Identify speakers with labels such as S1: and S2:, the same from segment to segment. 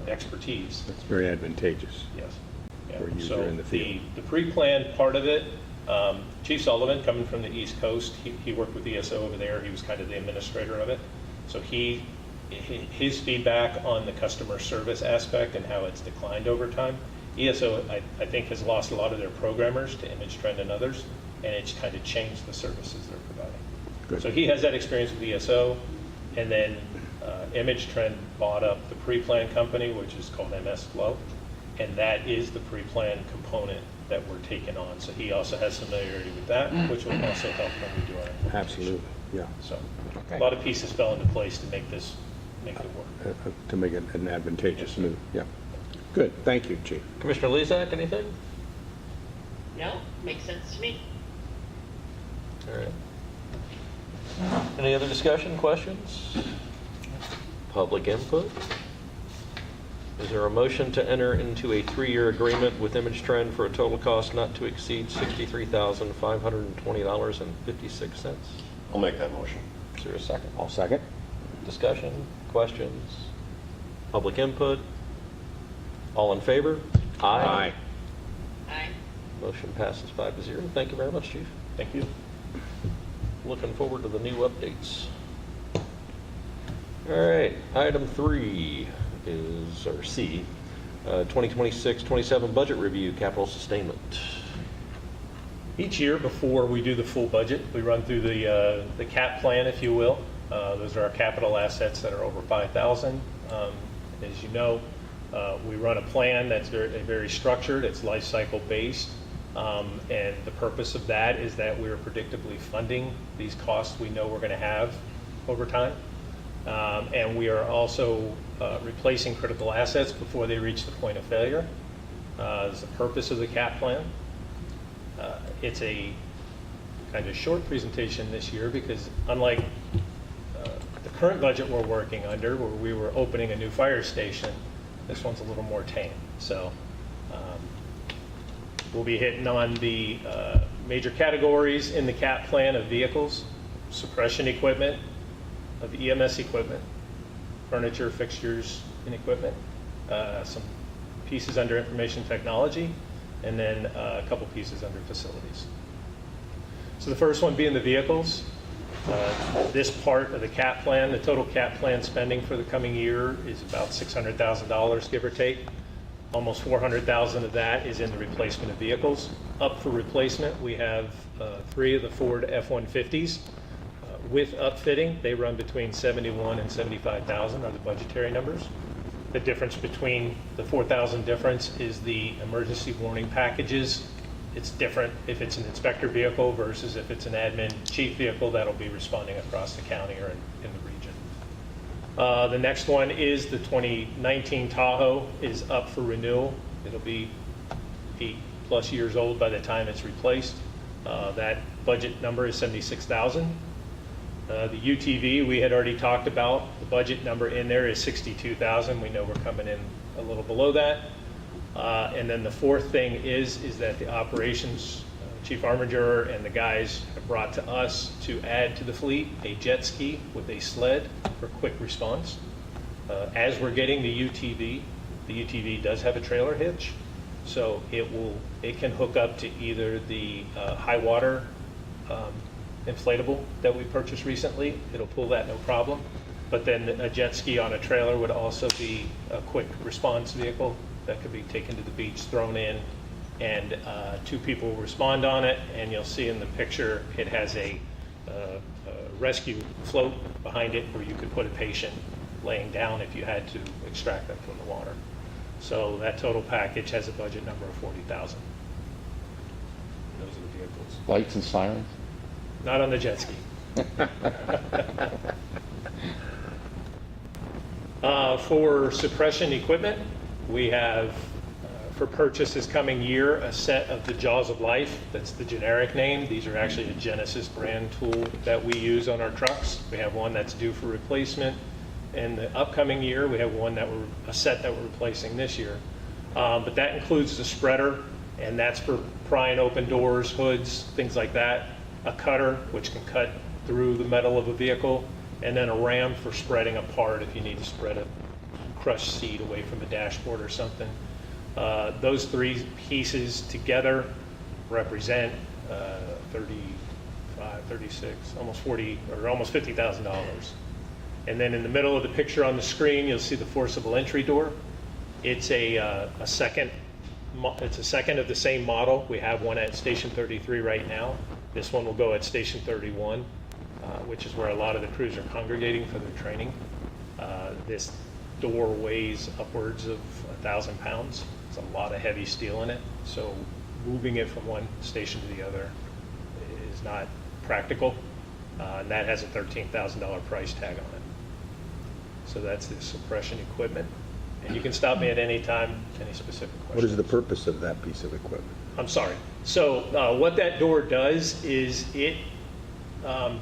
S1: expertise.
S2: That's very advantageous
S1: Yes. Yeah.
S2: for a user
S1: So
S2: in the field.
S1: the pre-planned part of it, Chief Sullivan, coming from the East Coast, he worked with ESO over there. He was kind of the administrator of it. So his feedback on the customer service aspect and how it's declined over time. ESO, I think, has lost a lot of their programmers to ImageTrend and others, and it's kind of changed the services they're providing.
S2: Good.
S1: So he has that experience with ESO, and then ImageTrend bought up the pre-plan company, which is called MS Flow, and that is the pre-plan component that we're taking on. So he also has familiarity with that, which will also help when we do our implementation.
S2: Absolutely, yeah.
S1: So
S3: Okay.
S1: a lot of pieces fell into place to make it work.
S2: To make it an advantageous move, yeah. Good, thank you, Chief.
S3: Commissioner Lezak, anything?
S4: No, makes sense to me.
S3: All right. Any other discussion, questions? Public input? Is there a motion to enter into a 3-year agreement with ImageTrend for a total cost not to exceed $63,520.56?
S5: I'll make that motion.
S3: Is there a second?
S2: I'll second.
S3: Discussion, questions, public input? All in favor?
S4: Aye.
S3: Motion passes 5-0. Thank you very much, Chief.
S1: Thank you.
S3: Looking forward to the new updates. All right, item 3 is, or C, 2026-27 budget review, capital sustainment.
S1: Each year before we do the full budget, we run through the cap plan, if you will. Those are our capital assets that are over 5,000. As you know, we run a plan that's very structured. It's life cycle based. And the purpose of that is that we're predictably funding these costs we know we're going to have over time. And we are also replacing critical assets before they reach the point of failure. Is the purpose of the cap plan. It's a kind of short presentation this year because unlike the current budget we're working under, where we were opening a new fire station, this one's a little more tame. So we'll be hitting on the major categories in the cap plan of vehicles, suppression equipment, of EMS equipment, furniture, fixtures, and equipment, some pieces under information technology, and then a couple pieces under facilities. So the first one being the vehicles. This part of the cap plan, the total cap plan spending for the coming year is about $600,000, give or take. Almost $400,000 of that is in the replacement of vehicles. Up for replacement, we have 3 of the Ford F-150s. With upfitting, they run between $71,000 and $75,000 are the budgetary numbers. The difference between the $4,000 difference is the emergency warning packages. It's different if it's an inspector vehicle versus if it's an admin chief vehicle that'll be responding across the county or in the region. The next one is the 2019 Tahoe is up for renewal. It'll be 8+ years old by the time it's replaced. That budget number is $76,000. The UTV we had already talked about. The budget number in there is $62,000. We know we're coming in a little below that. And then the fourth thing is that the operations Chief Armiger and the guys have brought to us to add to the fleet a jet ski with a sled for quick response. As we're getting the UTV does have a trailer hitch, so it can hook up to either the high water inflatable that we purchased recently. It'll pull that no problem. But then a jet ski on a trailer would also be a quick response vehicle that could be taken to the beach, thrown in, and 2 people will respond on it. And you'll see in the picture, it has a rescue float behind it where you could put a patient laying down if you had to extract them from the water. So that total package has a budget number of $40,000. Those are the vehicles.
S6: Lights and sirens?
S1: Not on the jet ski. For suppression equipment, we have for purchase this coming year a set of the Jaws of Life. That's the generic name. These are actually a Genesis brand tool that we use on our trucks. We have one that's due for replacement in the upcoming year. We have a set that we're replacing this year. But that includes the spreader, and that's for prying open doors, hoods, things like that. A cutter, which can cut through the metal of a vehicle, and then a ram for spreading apart if you need to spread crushed seat away from the dashboard or something. Those three pieces together represent 35, 36, almost 40, or almost $50,000. And then in the middle of the picture on the screen, you'll see the forcible entry door. It's a second of the same model. We have one at Station 33 right now. This one will go at Station 31, which is where a lot of the crews are congregating for their training. This door weighs upwards of 1,000 pounds. It's a lot of heavy steel in it, so moving it from one station to the other is not practical, and that has a $13,000 price tag on it. So that's the suppression equipment. And you can stop me at any time, any specific questions.
S2: What is the purpose of that piece of equipment?
S1: I'm sorry. So what that door does is it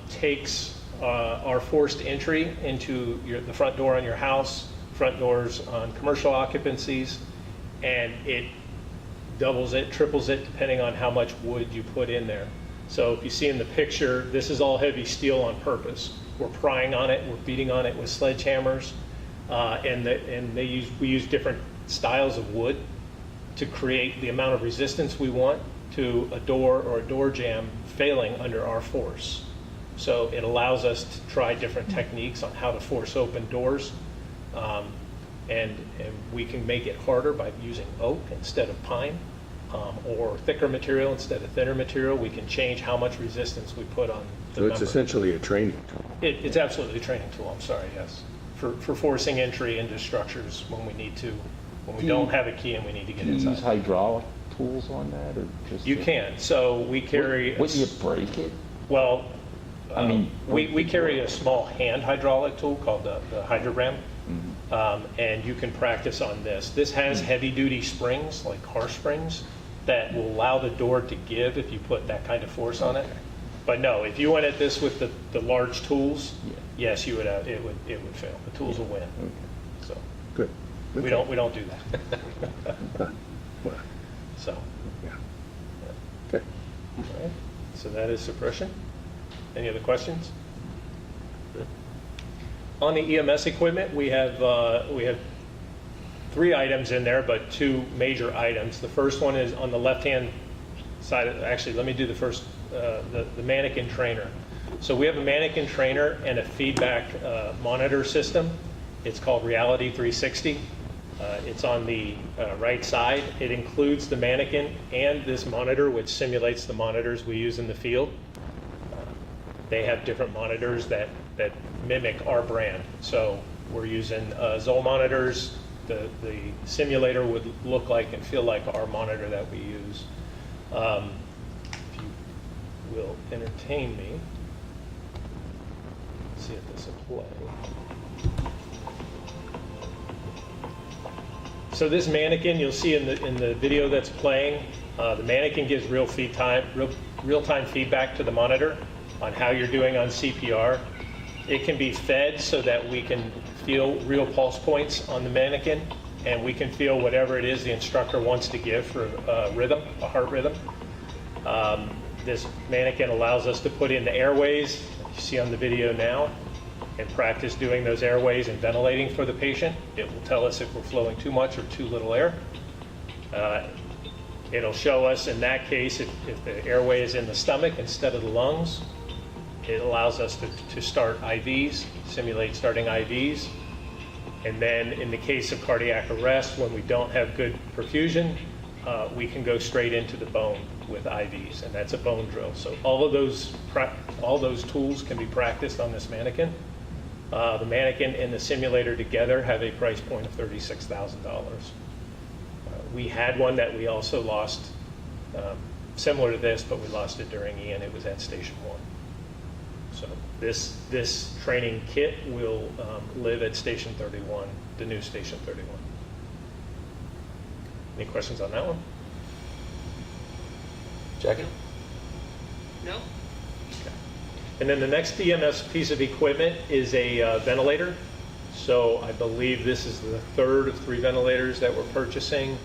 S1: takes our forced entry into the front door on your house, front doors on commercial occupancies, and it doubles it, triples it, depending on how much wood you put in there. So if you see in the picture, this is all heavy steel on purpose. We're prying on it, we're beating on it with sledgehammers, we use different styles of wood to create the amount of resistance we want to a door or a door jamb failing under our force. So it allows us to try different techniques on how to force open doors, and we can make it harder by using oak instead of pine, or thicker material instead of thinner material. We can change how much resistance we put on the
S2: So it's
S1: member.
S2: essentially a training tool.
S1: It's absolutely a training tool, I'm sorry, yes. For forcing entry into structures when we need to, when we don't have a key and we need to get
S5: Do you use
S1: inside.
S5: hydraulic tools on that, or just?
S1: You can, so we carry,
S5: Wouldn't you break it?
S1: well,
S5: I mean,
S1: we carry a small hand hydraulic tool called the Hydrogram, and you can practice on this. This has heavy-duty springs, like car springs, that will allow the door to give if you put that kind of force on it. But no, if you went at this with the large tools,
S5: Yeah.
S1: yes, you would have, it would fail. The tools will win.
S5: Okay.
S1: So
S2: Good.
S1: we don't do that.
S2: Well,
S1: So,
S2: yeah. Okay.
S1: all right. So that is suppression. Any other questions? On the EMS equipment, we have three items in there, but two major items. The first one is on the left-hand side. Actually, let me do the first, the mannequin trainer. So we have a mannequin trainer and a feedback monitor system. It's called Reality 360. It's on the right side. It includes the mannequin and this monitor, which simulates the monitors we use in the field. They have different monitors that mimic our brand. So we're using Zoll monitors. The simulator would look like and feel like our monitor that we use. If you will entertain me, see if this will play. So this mannequin, you'll see in the video that's playing, the mannequin gives real-time feedback to the monitor on how you're doing on CPR. It can be fed so that we can feel real pulse points on the mannequin, and we can feel whatever it is the instructor wants to give for rhythm, a heart rhythm. This mannequin allows us to put in the airways, you see on the video now, and practice doing those airways and ventilating for the patient. It will tell us if we're flowing too much or too little air. It'll show us in that case if the airway is in the stomach instead of the lungs. It allows us to start IVs, simulate starting IVs. And then in the case of cardiac arrest, when we don't have good perfusion, we can go straight into the bone with IVs, and that's a bone drill. So all of those tools can be practiced on this mannequin. The mannequin and the simulator together have a price point of $36,000. We had one that we also lost, similar to this, but we lost it during Ian. It was at Station 1. So this training kit will live at Station 31, the new Station 31. Any questions on that one?
S3: Jackie?
S4: No?
S1: And then the next EMS piece of equipment is a ventilator. So I believe this is the third of 3 ventilators that we're purchasing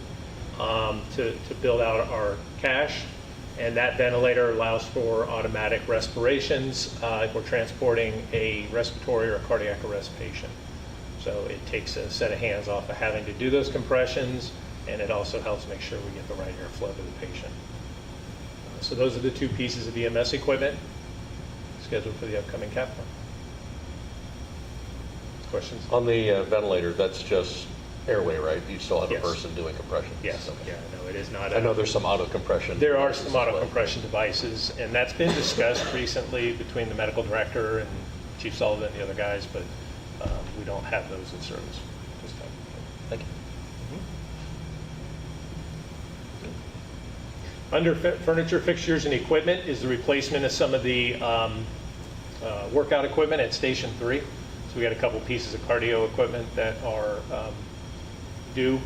S1: to build out our cache. And that ventilator allows for automatic respirations if we're transporting a respiratory or cardiac arrest patient. So it takes a set of hands off of having to do those compressions, and it also helps make sure we get the right airflow to the patient. So those are the two pieces of EMS equipment scheduled for the upcoming cap plan. Questions?
S3: On the ventilator, that's just airway, right? You still have a
S1: Yes.
S3: person doing compression?
S1: Yes,
S3: Okay.
S1: yeah, no, it is not.
S3: I know there's some auto compression.
S1: There are
S3: devices
S1: some
S3: as
S1: auto
S3: well.
S1: compression devices, and that's been discussed recently between the medical director and Chief Sullivan and the other guys, but we don't have those in service this time.
S3: Thank you.
S1: Under furniture, fixtures, and equipment is the replacement of some of the workout equipment at Station 3. So we got a couple pieces of cardio equipment that are due,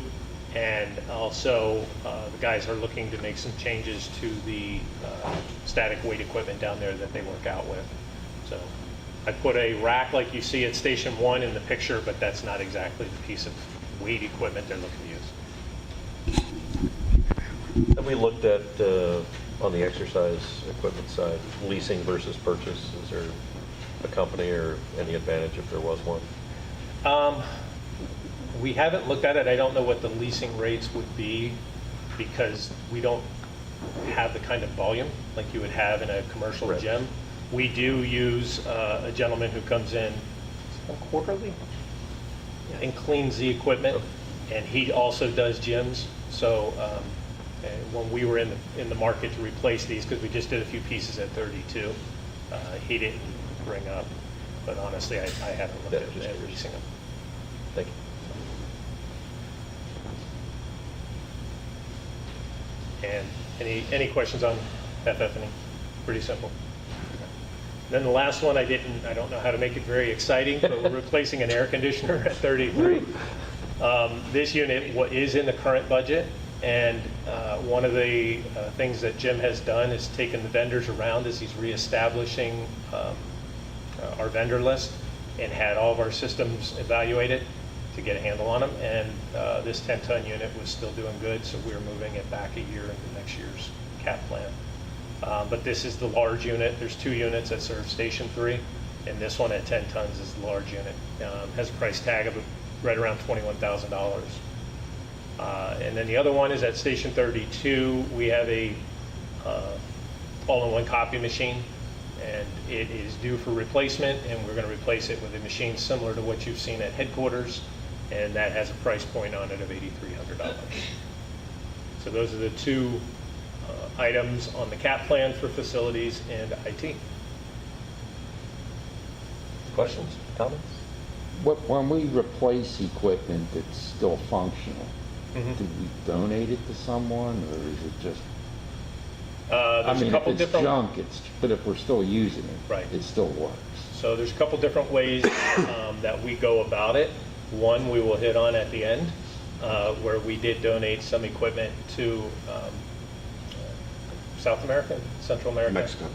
S1: and also the guys are looking to make some changes to the static weight equipment down there that they work out with. So I put a rack like you see at Station 1 in the picture, but that's not exactly the piece of weight equipment they're looking to use.
S3: Have we looked at, on the exercise equipment side, leasing versus purchase? Is there a company or any advantage if there was one?
S1: We haven't looked at it. I don't know what the leasing rates would be because we don't have the kind of volume like you would have in a commercial
S3: Right.
S1: gym. We do use a gentleman who comes in quarterly and cleans the equipment, and he also does gyms. So when we were in the market to replace these, because we just did a few pieces at 32, he didn't bring up. But honestly, I haven't looked
S3: Yeah,
S1: at
S3: just curious.
S1: leasing them.
S3: Thank you.
S1: And any questions on FF&E? Pretty simple. Then the last one, I don't know how to make it very exciting, but we're replacing an air conditioner at 33. This unit is in the current budget, and one of the things that Jim has done is taken the vendors around as he's reestablishing our vendor list and had all of our systems evaluated to get a handle on them. And this 10-ton unit was still doing good, so we're moving it back a year into next year's cap plan. But this is the large unit. There's 2 units that serve Station 3, and this one at 10 tons is the large unit. Has a price tag of right around $21,000. And then the other one is at Station 32. We have a all-in-one copy machine, and it is due for replacement, and we're going to replace it with a machine similar to what you've seen at headquarters, and that has a price point on it of $8,300. So those are the 2 items on the cap plan for facilities and IT.
S3: Questions, comments?
S5: When we replace equipment that's still functional,
S1: Mhm.
S5: do we donate it to someone, or is it just, I
S1: There's a
S5: mean, if
S1: couple
S5: it's
S1: different.
S5: junk, but if we're still using it,
S1: Right.
S5: it still works.
S1: So there's a couple different ways that we go about it. One we will hit on at the end, where we did donate some equipment to South America, Central America?
S2: Mexico.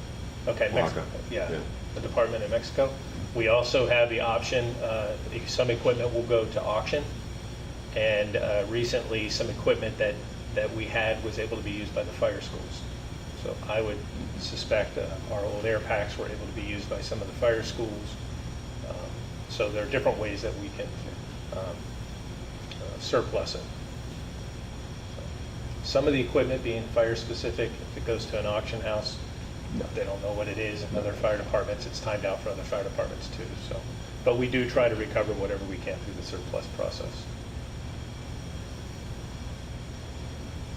S1: Okay, Mexico,
S2: Oaxaca,
S1: yeah,
S2: yeah.
S1: the department in Mexico. We also have the option, some equipment will go to auction. And recently, some equipment that we had was able to be used by the fire schools. So I would suspect our old air packs were able to be used by some of the fire schools. So there are different ways that we can surplus it. Some of the equipment being fire specific, if it goes to an auction house, they don't know what it is. In other fire departments, it's timed out for other fire departments too. So, but we do try to recover whatever we can through the surplus process.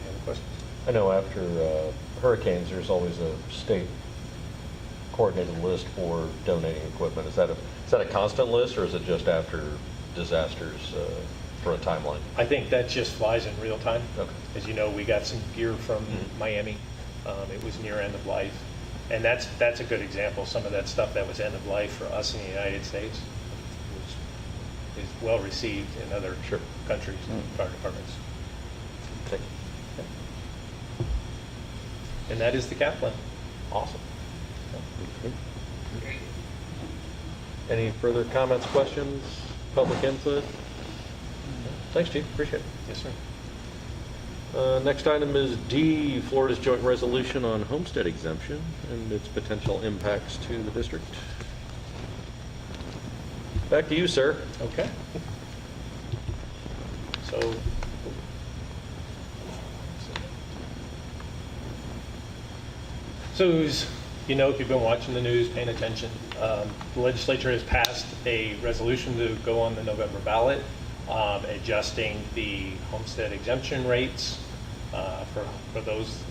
S1: Any other questions?
S3: I know after hurricanes, there's always a state coordinated list for donating equipment. Is that a constant list, or is it just after disasters for a timeline?
S1: I think that just flies in real time.
S3: Okay.
S1: As you know, we got some gear from
S3: Mhm.
S1: Miami. It was near end of life. And that's a good example. Some of that stuff that was end of life for us in the United States is well received in other
S3: Sure.
S1: countries, fire departments.
S3: Thank you.
S1: And that is the cap plan.
S3: Awesome. Any further comments, questions, public input? Thanks, Chief. Appreciate it.
S1: Yes, sir.
S3: Next item is D, Florida's joint resolution on homestead exemption and its potential impacts to the district. Back to you, sir.
S1: Okay. So as you know, if you've been watching the news, paying attention, the legislature has passed a resolution to go on the November ballot, adjusting the homestead exemption rates for those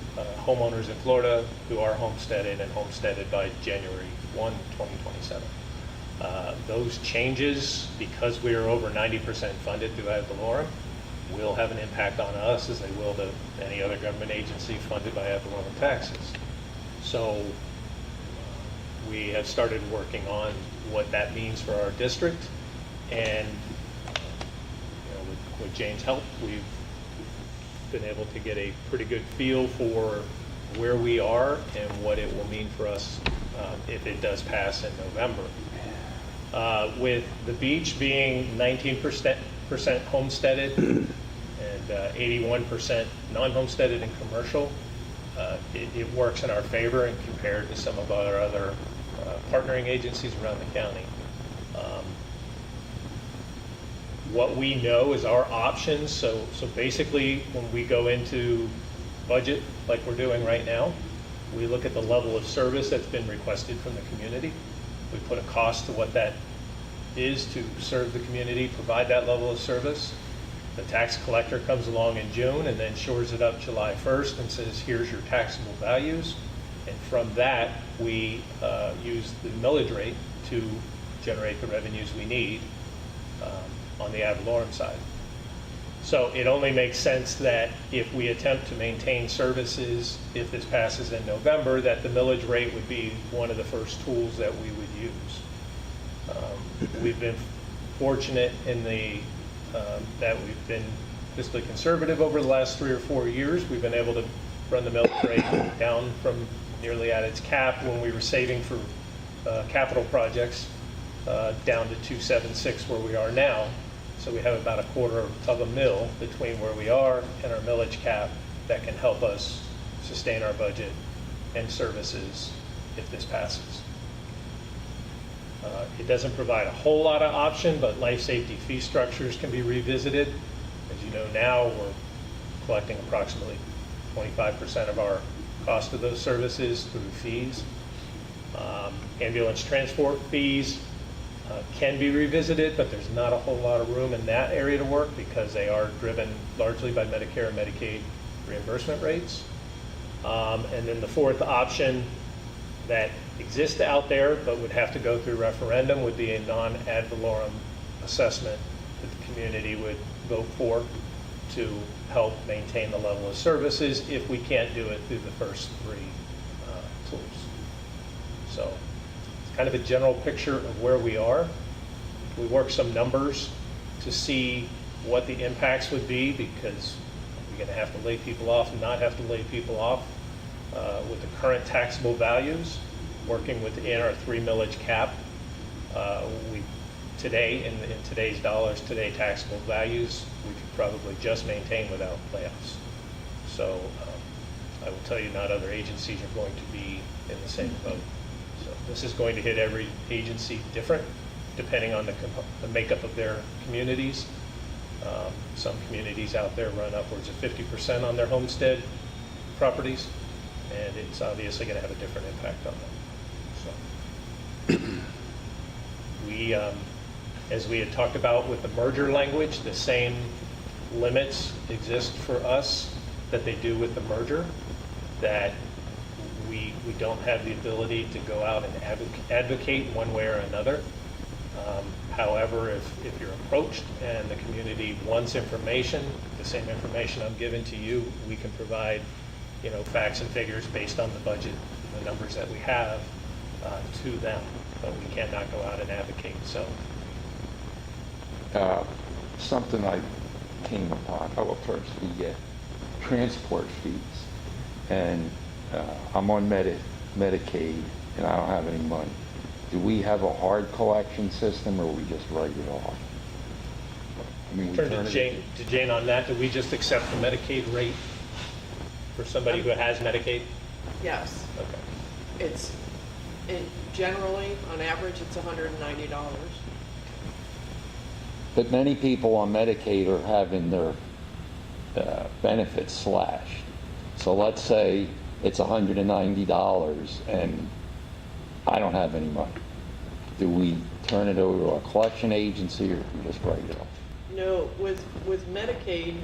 S1: homeowners in Florida who are homesteaded and homesteaded by January 1, 2027. Those changes, because we are over 90% funded through ad valorem, will have an impact on us as they will to any other government agency funded by ad valorem taxes. So we have started working on what that means for our district, and with Jane's help, we've been able to get a pretty good feel for where we are and what it will mean for us if it does pass in November. With the beach being 19% homesteaded and 81% non-homesteaded and commercial, it works in our favor and compared to some of our other partnering agencies around the county. What we know is our options. So basically, when we go into budget like we're doing right now, we look at the level of service that's been requested from the community. We put a cost to what that is to serve the community, provide that level of service. The tax collector comes along in June and then shores it up July 1st and says, here's your taxable values. And from that, we use the millage rate to generate the revenues we need on the ad valorem side. So it only makes sense that if we attempt to maintain services, if this passes in November, that the millage rate would be one of the first tools that we would use. We've been fortunate in that we've been fiscally conservative over the last 3 or 4 years. We've been able to run the millage rate down from nearly at its cap when we were saving for capital projects down to 276 where we are now. So we have about $0.25 between where we are and our millage cap that can help us sustain our budget and services if this passes. It doesn't provide a whole lot of option, but life safety fee structures can be revisited. As you know now, we're collecting approximately 25% of our cost of those services through fees. Ambulance transport fees can be revisited, but there's not a whole lot of room in that area to work because they are driven largely by Medicare and Medicaid reimbursement rates. And then the fourth option that exists out there but would have to go through referendum would be a non-ad valorem assessment that the community would vote for to help maintain the level of services if we can't do it through the first 3 tools. So it's kind of a general picture of where we are. We worked some numbers to see what the impacts would be because we're going to have to lay people off and not have to lay people off. With the current taxable values, working within our 3 millage cap, we today, in today's dollars, today taxable values, we could probably just maintain without layoffs. So I will tell you, not other agencies are going to be in the same boat. So this is going to hit every agency different, depending on the makeup of their communities. Some communities out there run upwards of 50% on their homestead properties, and it's obviously going to have a different impact on them. So we, as we had talked about with the merger language, the same limits exist for us that they do with the merger, that we don't have the ability to go out and advocate one way or another. However, if you're approached and the community wants information, the same information I'm giving to you, we can provide, facts and figures based on the budget, the numbers that we have to them, but we cannot go out and advocate. So,
S5: Something I came upon, first the transport fees, and I'm on Medicaid, and I don't have any money. Do we have a hard collection system, or we just write it off? I mean, we
S1: turn
S5: turn
S1: to
S5: it
S1: Jane on that. Do we just accept the Medicaid rate for somebody who has Medicaid?
S4: Yes.
S1: Okay.
S4: Generally, on average, it's $190.
S5: But many people on Medicaid are having their benefits slashed. So let's say it's $190 and I don't have any money. Do we turn it over to a collection agency or do we just write it off?
S6: No, with Medicaid,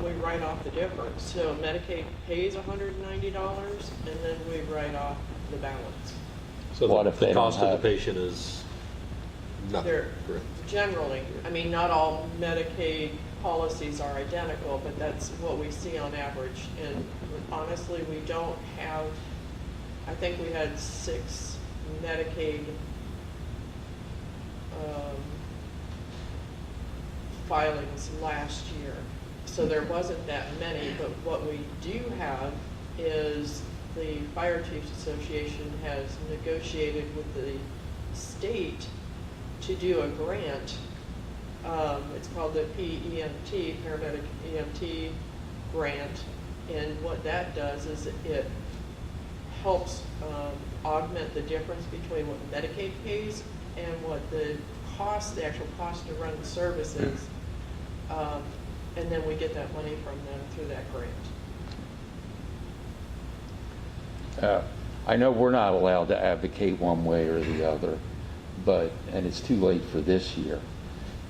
S6: we write off the difference. So Medicaid pays $190 and then we write off the balance.
S3: So
S5: What if they
S3: the
S5: don't
S3: cost of
S5: have-
S3: the patient is nothing,
S6: They're
S3: correct?
S6: generally, I mean, not all Medicaid policies are identical, but that's what we see on average. And honestly, we don't have, I think we had 6 Medicaid filings last year. So there wasn't that many, but what we do have is the Fire Chiefs Association has negotiated with the state to do a grant. It's called the PEMT, Paramedic EMT Grant. And what that does is it helps augment the difference between what Medicaid pays and what the actual cost to run the service is. And then we get that money from them through that grant.
S5: I know we're not allowed to advocate one way or the other, and it's too late for this year,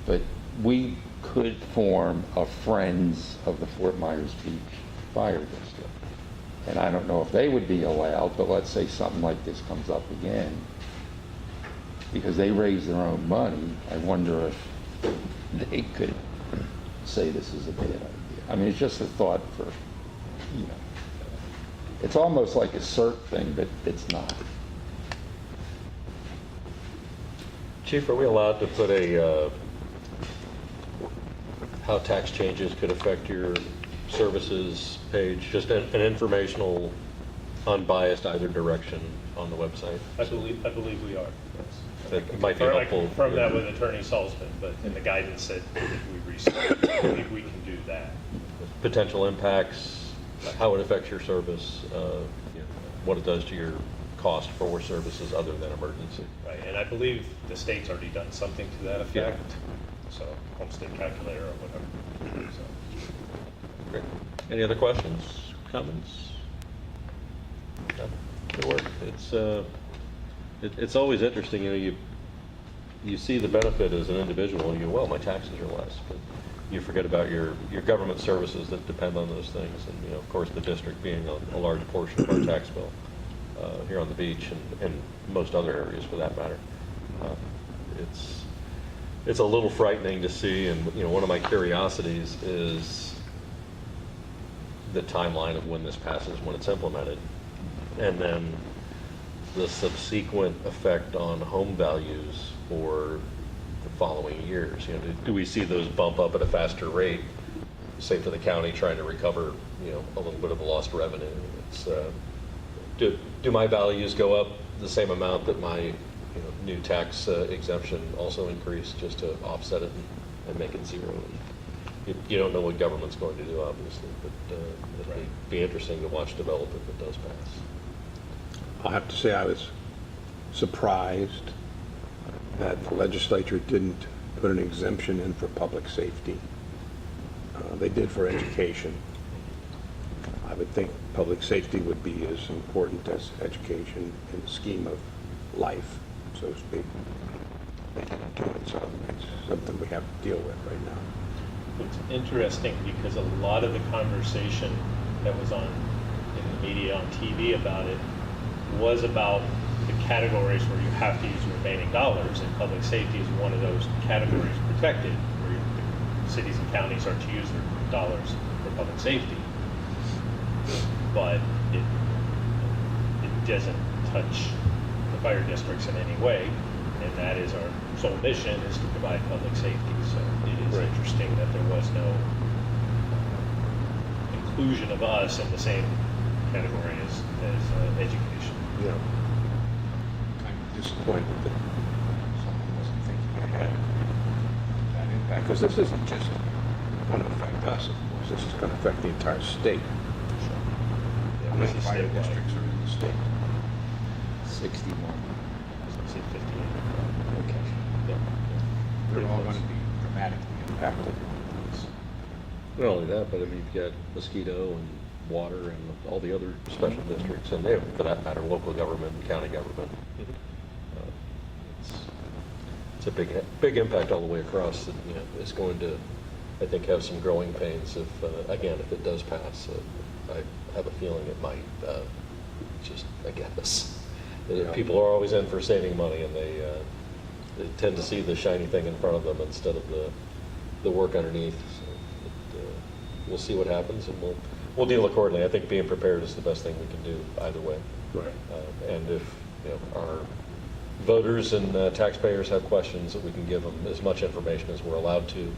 S5: but we could form a Friends of the Fort Myers Beach Fire District. And I don't know if they would be allowed, but let's say something like this comes up again, because they raise their own money, I wonder if they could say this is a bad idea. I mean, it's just a thought for, it's almost like a cert thing, but it's not.
S3: Chief, are we allowed to put how tax changes could affect your services page, just an informational, unbiased either direction on the website?
S1: I believe we are.
S3: That might be
S1: I
S3: helpful.
S1: confirmed that with Attorney Salzman, but in the guidance that we received, I believe we can do that.
S3: Potential impacts, how it affects your service, what it does to your cost for services other than emergency.
S1: Right, and I believe the state's already done something to that effect, so homestead calculator or whatever. So.
S3: Great. Any other questions, comments? No? Good work. It's always interesting, you see the benefit as an individual, and well, my taxes are less, but you forget about your government services that depend on those things, and of course the district being a large portion of our tax bill here on the beach and most other areas for that matter. It's a little frightening to see, and one of my curiosities is the timeline of when this passes, when it's implemented, and then the subsequent effect on home values for the following years. Do we see those bump up at a faster rate, say for the county trying to recover, a little bit of the lost revenue? It's do my values go up the same amount that my new tax exemption also increase, just to offset it and make it zero? You don't know what government's going to do, obviously, but it'd be interesting to watch develop if it does pass.
S2: I'll have to say I was surprised that the legislature didn't put an exemption in for public safety. They did for education. I would think public safety would be as important as education in the scheme of life, so to speak. They didn't do it, so it's something we have to deal with right now.
S1: It's interesting because a lot of the conversation that was in the media, on TV about it, was about the categories where you have to use the remaining dollars, and public safety is one of those categories protected, where the cities and counties are to use their dollars for public safety. But it doesn't touch the fire districts in any way, and that is our sole mission, is to provide public safety. So it is interesting that there was no inclusion of us in the same category as education.
S2: Yeah. I'm disappointed that someone wasn't thinking ahead that impact, because this isn't just going to affect us, of course, this is going to affect the entire state. How many fire districts are in the state?
S5: 61.
S1: Say 58.
S5: Okay.
S2: They're all going to be dramatically dramatically impacted.
S3: Not only that, but I mean, you've got mosquito and water and all the other special districts, and for that matter, local government and county government. It's a big impact all the way across that, is going to, I think, have some growing pains if, again, if it does pass. I have a feeling it might, just, I guess.
S2: Yeah.
S3: People are always in for saving money, and they tend to see the shiny thing in front of them instead of the work underneath. So we'll see what happens, and we'll deal accordingly. I think being prepared is the best thing we can do either way.
S2: Right.
S3: And if our voters and taxpayers have questions, that we can give them as much information as we're allowed to.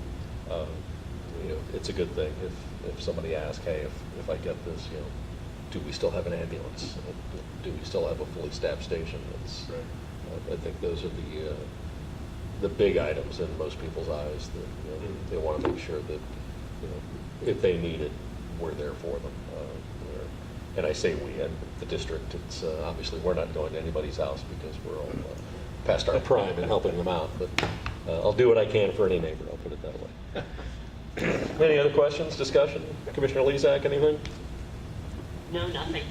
S3: It's a good thing if somebody asks, hey, if I get this, do we still have an ambulance? Do we still have a fully staffed station? I think those are the big items in most people's eyes that they want to make sure that if they need it, we're there for them. And I say we, and the district, it's obviously we're not going to anybody's house because we're all past our prime in helping them out, but I'll do what I can for any neighbor, I'll put it that way. Any other questions, discussion? Commissioner Lezak, anything?
S4: No, nothing.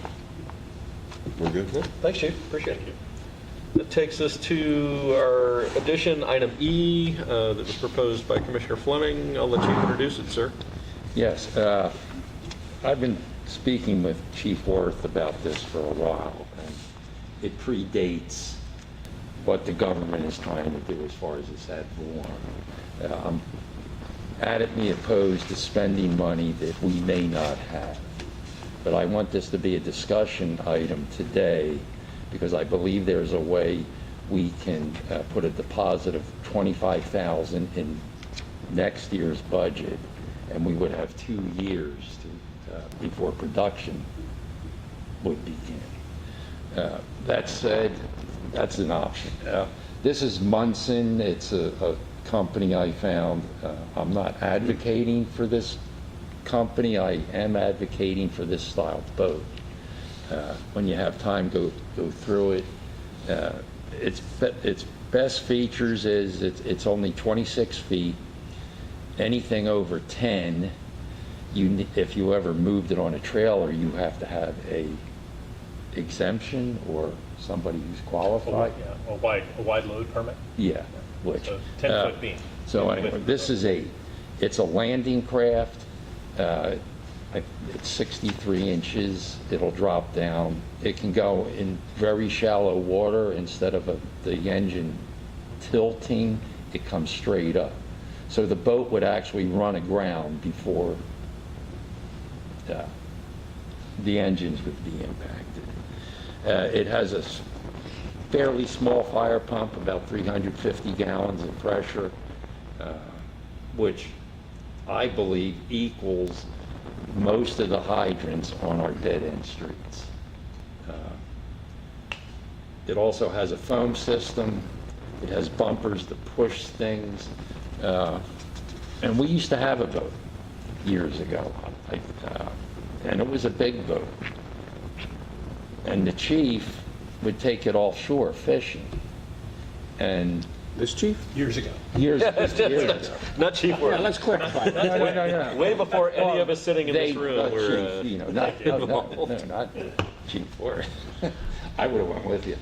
S2: We're good?
S3: No? Thanks, Chief, appreciate it. That takes us to our addition, item E, that was proposed by Commissioner Fleming. I'll let you introduce it, sir.
S5: Yes, I've been speaking with Chief Worth about this for a while, and it predates what the government is trying to do as far as this ad valorem. I'm adamantly opposed to spending money that we may not have. But I want this to be a discussion item today because I believe there's a way we can put a deposit of $25,000 in next year's budget, and we would have 2 years before production would begin. That said, that's an option. This is Munson. It's a company I found. I'm not advocating for this company. I am advocating for this style of boat. When you have time, go through it. Its best features is it's only 26 feet. Anything over 10, if you ever moved it on a trailer, you have to have a exemption or somebody who's qualified.
S1: A wide load permit,
S5: Yeah, which.
S1: so 10-foot beam.
S5: So anyway, this is it's a landing craft. It's 63 inches. It'll drop down. It can go in very shallow water. Instead of the engine tilting, it comes straight up. So the boat would actually run aground before the engines would be impacted. It has a fairly small fire pump, about 350 gallons of pressure, which I believe equals most of the hydrants on our dead-end streets. It also has a foam system. It has bumpers to push things. And we used to have a boat years ago, and it was a big boat. And the chief would take it offshore fishing. And
S2: This chief?
S1: Years ago.
S5: years ago.
S3: Not Chief
S2: Yeah,
S3: Worth.
S2: let's clarify.
S5: No.
S3: Way before any of us sitting in this
S5: They-
S3: room were
S5: Chief, not Chief Worth. I would have went with you.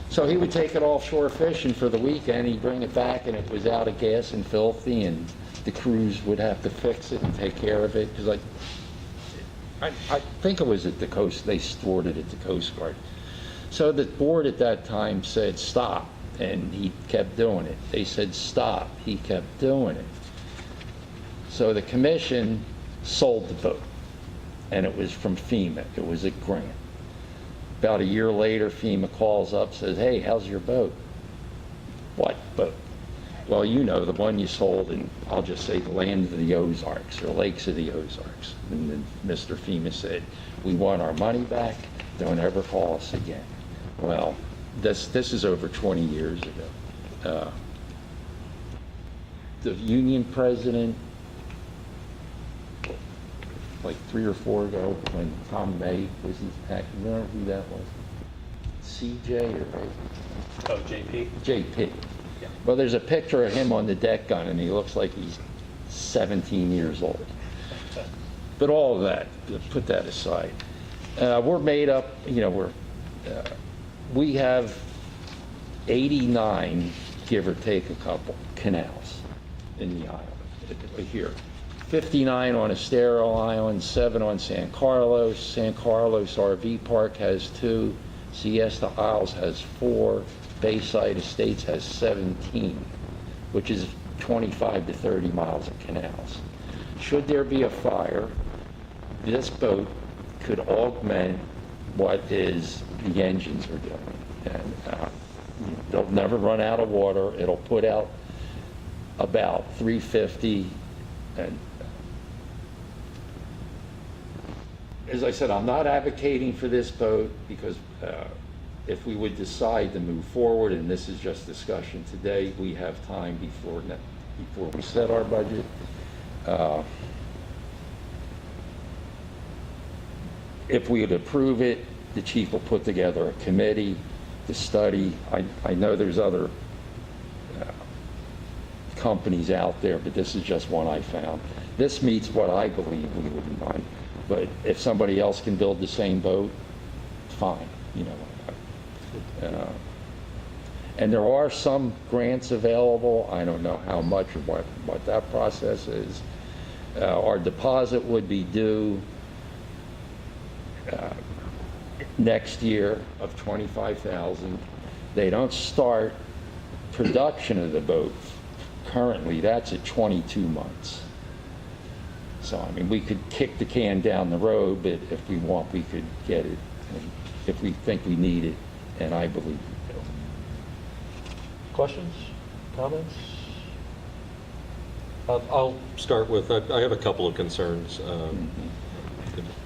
S5: So he would take it offshore fishing for the weekend. He'd bring it back, and it was out of gas and filthy, and the crews would have to fix it and take care of it. Because I think it was at the coast. They stored it at the Coast Guard. So the board at that time said stop, and he kept doing it. They said stop, he kept doing it. So the commission sold the boat, and it was from FEMA. It was a grant. About a year later, FEMA calls up, says, hey, how's your boat? What boat? Well, you know, the one you sold in, I'll just say, the land of the Ozarks, or lakes of the Ozarks. And then Mr. FEMA said, we want our money back, don't ever call us again. Well, this is over 20 years ago. The union president, like 3 or 4 ago, when Tom May was remember who that was? CJ or
S1: Oh, JP?
S5: JP. Well, there's a picture of him on the deck gun, and he looks like he's 17 years old. But all of that, put that aside. We're made up, we have 89, give or take a couple, canals in the island here. 59 on Estero Island, 7 on San Carlos. San Carlos RV Park has 2. Siesta Isles has 4. Bayside Estates has 17, which is 25 to 30 miles of canals. Should there be a fire, this boat could augment what is the engines are doing. And they'll never run out of water. It'll put out about 350. And as I said, I'm not advocating for this boat because if we would decide to move forward, and this is just discussion today, we have time before we set our budget. If we would approve it, the chief will put together a committee to study. I know there's other companies out there, but this is just one I found. This meets what I believe we would want, but if somebody else can build the same boat, fine, and there are some grants available. I don't know how much or what that process is. Our deposit would be due next year of $25,000. They don't start production of the boat currently. That's at 22 months. So, I mean, we could kick the can down the road, but if we want, we could get it if we think we need it, and I believe we do.
S3: Questions, comments? I'll start with, I have a couple of concerns.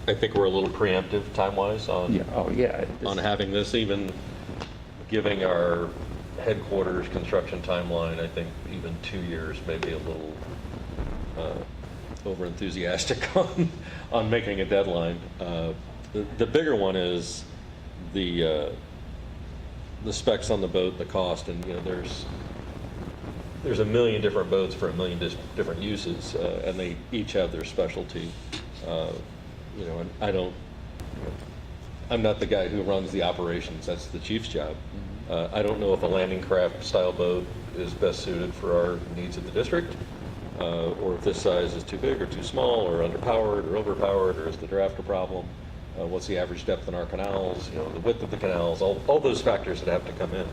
S3: I think we're a little preemptive time-wise on having this, even giving our headquarters construction timeline. I think even 2 years may be a little over-enthusiastic on making a deadline. The bigger one is the specs on the boat, the cost, and there's a million different boats for a million different uses, and they each have their specialty. And I'm not the guy who runs the operations. That's the chief's job. I don't know if a landing craft style boat is best suited for our needs of the district, or if this size is too big or too small, or underpowered or overpowered, or is the draft a problem? What's the average depth in our canals? The width of the canals, all those factors that have to come in.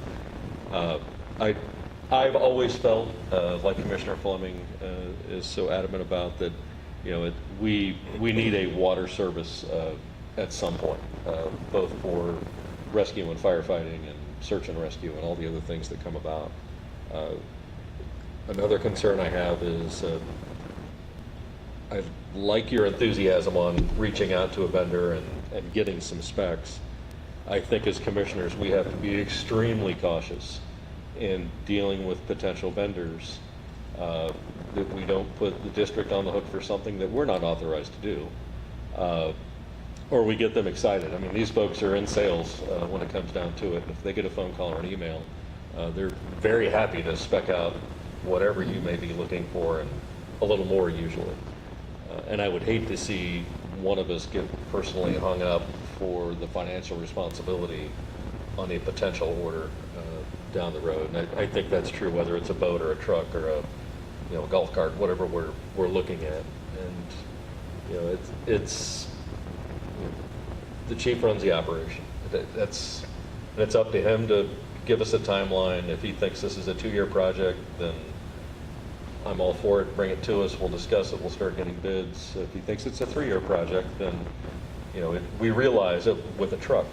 S3: I've always felt, like Commissioner Fleming is so adamant about, that we need a water service at some point, both for rescue and firefighting and search and rescue and all the other things that come about. Another concern I have is I like your enthusiasm on reaching out to a vendor and getting some specs. I think as commissioners we have to be extremely cautious in dealing with potential vendors, that we don't put the district on the hook for something that we're not authorized to do, or we get them excited. I mean, these folks are in sales when it comes down to it. If they get a phone call or an email, they're very happy to spec out whatever you may be looking for, and a little more usually. And I would hate to see one of us get personally hung up for the financial responsibility on a potential order down the road. And I think that's true whether it's a boat or a truck or a golf cart, whatever we're looking at. And it's the chief runs the operation. It's up to him to give us a timeline. If he thinks this is a 2-year project, then I'm all for it. Bring it to us. We'll discuss it. We'll start getting bids. If he thinks it's a 3-year project, then we realize that with a truck,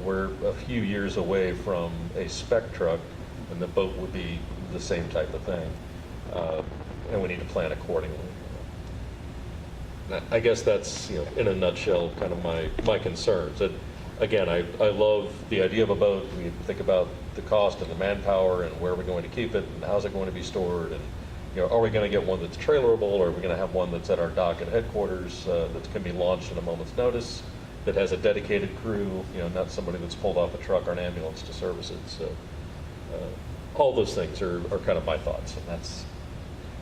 S3: we're a few years away from a spec truck, and the boat would be the same type of thing, and we need to plan accordingly. I guess that's in a nutshell kind of my concerns. That again, I love the idea of a boat. We think about the cost and the manpower and where we're going to keep it and how's it going to be stored, and are we going to get one that's trailerable, or are we going to have one that's at our dock and headquarters that can be launched at a moment's notice, that has a dedicated crew, not somebody that's pulled off a truck or an ambulance to service it. So all those things are kind of my thoughts, and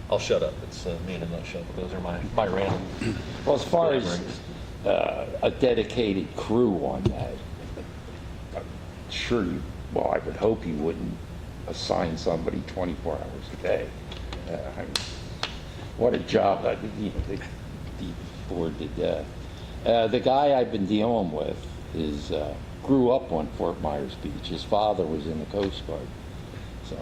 S3: I'll shut up. It's me in a nutshell. Those are my random.
S5: Well, as far as a dedicated crew on that, I'm sure well, I would hope you wouldn't assign somebody 24 hours a day. I mean, what a job. They bored to death. The guy I've been dealing with grew up on Fort Myers Beach. His father was in the Coast Guard. So,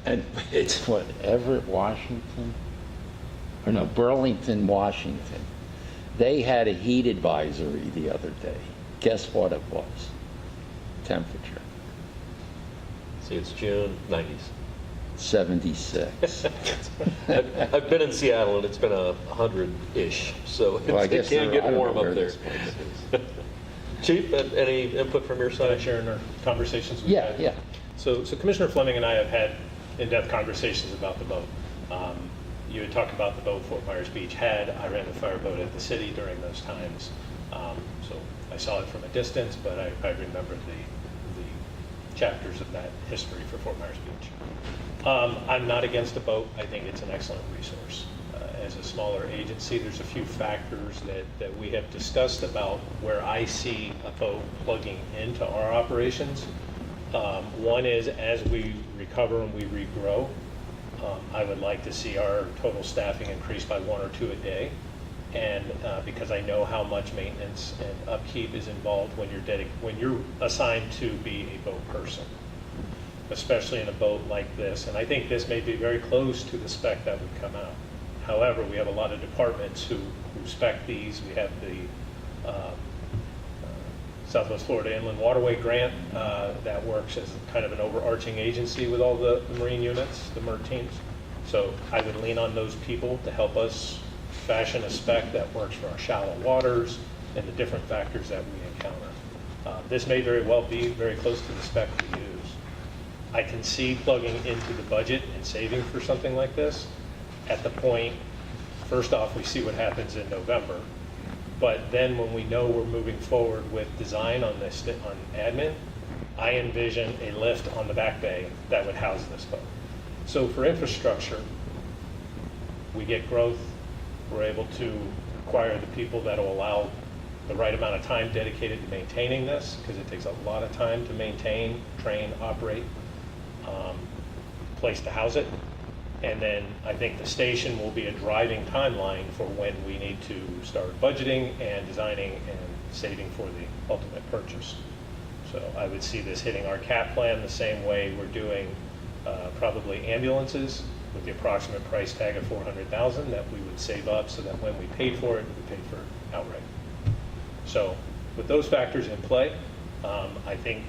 S5: and it's what, Everett, Washington? Or no, Burlington, Washington. They had a heat advisory the other day. Guess what it was? Temperature,
S3: See, it's June, 90s.
S5: 76.
S3: I've been in Seattle, and it's been 100-ish, so
S5: Well, I
S3: it
S5: guess
S3: can
S5: I
S3: get
S5: don't know
S3: warm
S5: where
S3: up there.
S5: this place is.
S3: Chief, any input from your
S1: Can I
S3: side?
S1: share in our conversations we've
S5: Yeah,
S1: had?
S5: yeah.
S1: So Commissioner Fleming and I have had in-depth conversations about the boat. You had talked about the boat Fort Myers Beach had. I ran the fireboat at the city during those times. So I saw it from a distance, but I remembered the chapters of that history for Fort Myers Beach. I'm not against a boat. I think it's an excellent resource. As a smaller agency, there's a few factors that we have discussed about where I see a boat plugging into our operations. One is as we recover and we regrow, I would like to see our total staffing increase by 1 or 2 a day. And because I know how much maintenance and upkeep is involved when you're assigned to be a boat person, especially in a boat like this. And I think this may be very close to the spec that would come out. However, we have a lot of departments who spec these. We have the Southwest Florida Inland Waterway Grant that works as kind of an overarching agency with all the marine units, the MERT teams. So I would lean on those people to help us fashion a spec that works for our shallow waters and the different factors that we encounter. This may very well be very close to the spec we use. I can see plugging into the budget and saving for something like this at the point, first off, we see what happens in November. But then when we know we're moving forward with design on this, on admin, I envision a lift on the back bay that would house this boat. So for infrastructure, we get growth, we're able to acquire the people that will allow the right amount of time dedicated to maintaining this, because it takes a lot of time to maintain, train, operate, place to house it. And then I think the station will be a driving timeline for when we need to start budgeting and designing and saving for the ultimate purchase. So I would see this hitting our cap plan the same way we're doing probably ambulances with the approximate price tag of $400,000 that we would save up so that when we paid for it, we paid for it outright. So with those factors in play, I think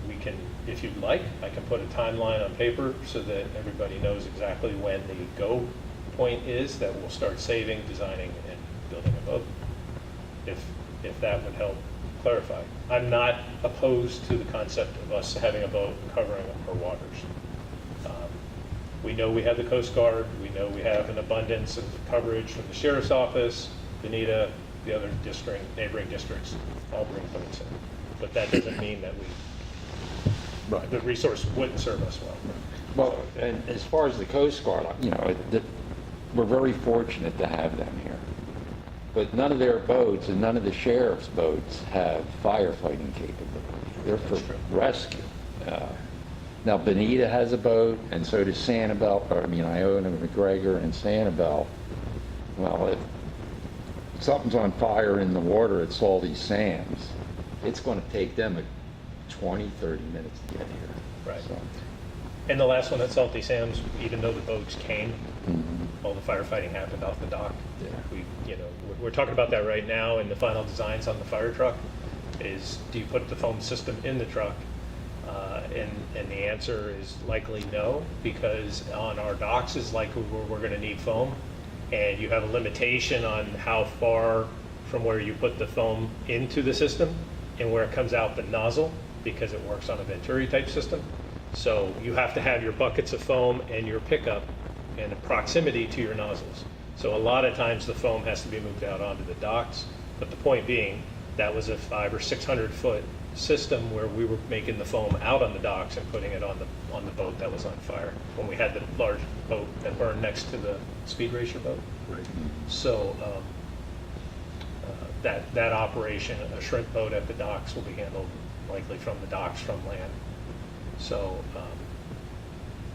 S1: we can, if you'd like, I can put a timeline on paper so that everybody knows exactly when the go point is that we'll start saving, designing, and building a boat, if that would help clarify. I'm not opposed to the concept of us having a boat and covering our waters. We know we have the Coast Guard. We know we have an abundance of coverage from the Sheriff's Office, Bonita, the other neighboring districts, all bring boats in. But that doesn't mean that the resource wouldn't serve us well.
S5: Well, and as far as the Coast Guard, we're very fortunate to have them here. But none of their boats and none of the sheriff's boats have firefighting capability. They're for rescue. Now, Bonita has a boat, and so does Sanibel, Iona, McGregor, and Sanibel. Well, if something's on fire in the water at Salty Sands, it's going to take them 20, 30 minutes to get here.
S1: Right.
S5: So,
S1: And the last one at Salty Sands, even though the boats came, all the firefighting happened off the dock.
S5: Yeah.
S1: We're talking about that right now in the final designs on the fire truck. Is do you put the foam system in the truck? And the answer is likely no, because on our docks is likely we're going to need foam, and you have a limitation on how far from where you put the foam into the system and where it comes out the nozzle, because it works on a Venturi type system. So you have to have your buckets of foam and your pickup in proximity to your nozzles. So a lot of times the foam has to be moved out onto the docks. But the point being, that was a 500 or 600 foot system where we were making the foam out on the docks and putting it on the boat that was on fire, when we had the large boat that burned next to the Speed Racer boat.
S2: Right.
S1: So that operation, a shrimp boat at the docks, will be handled likely from the docks from land. So,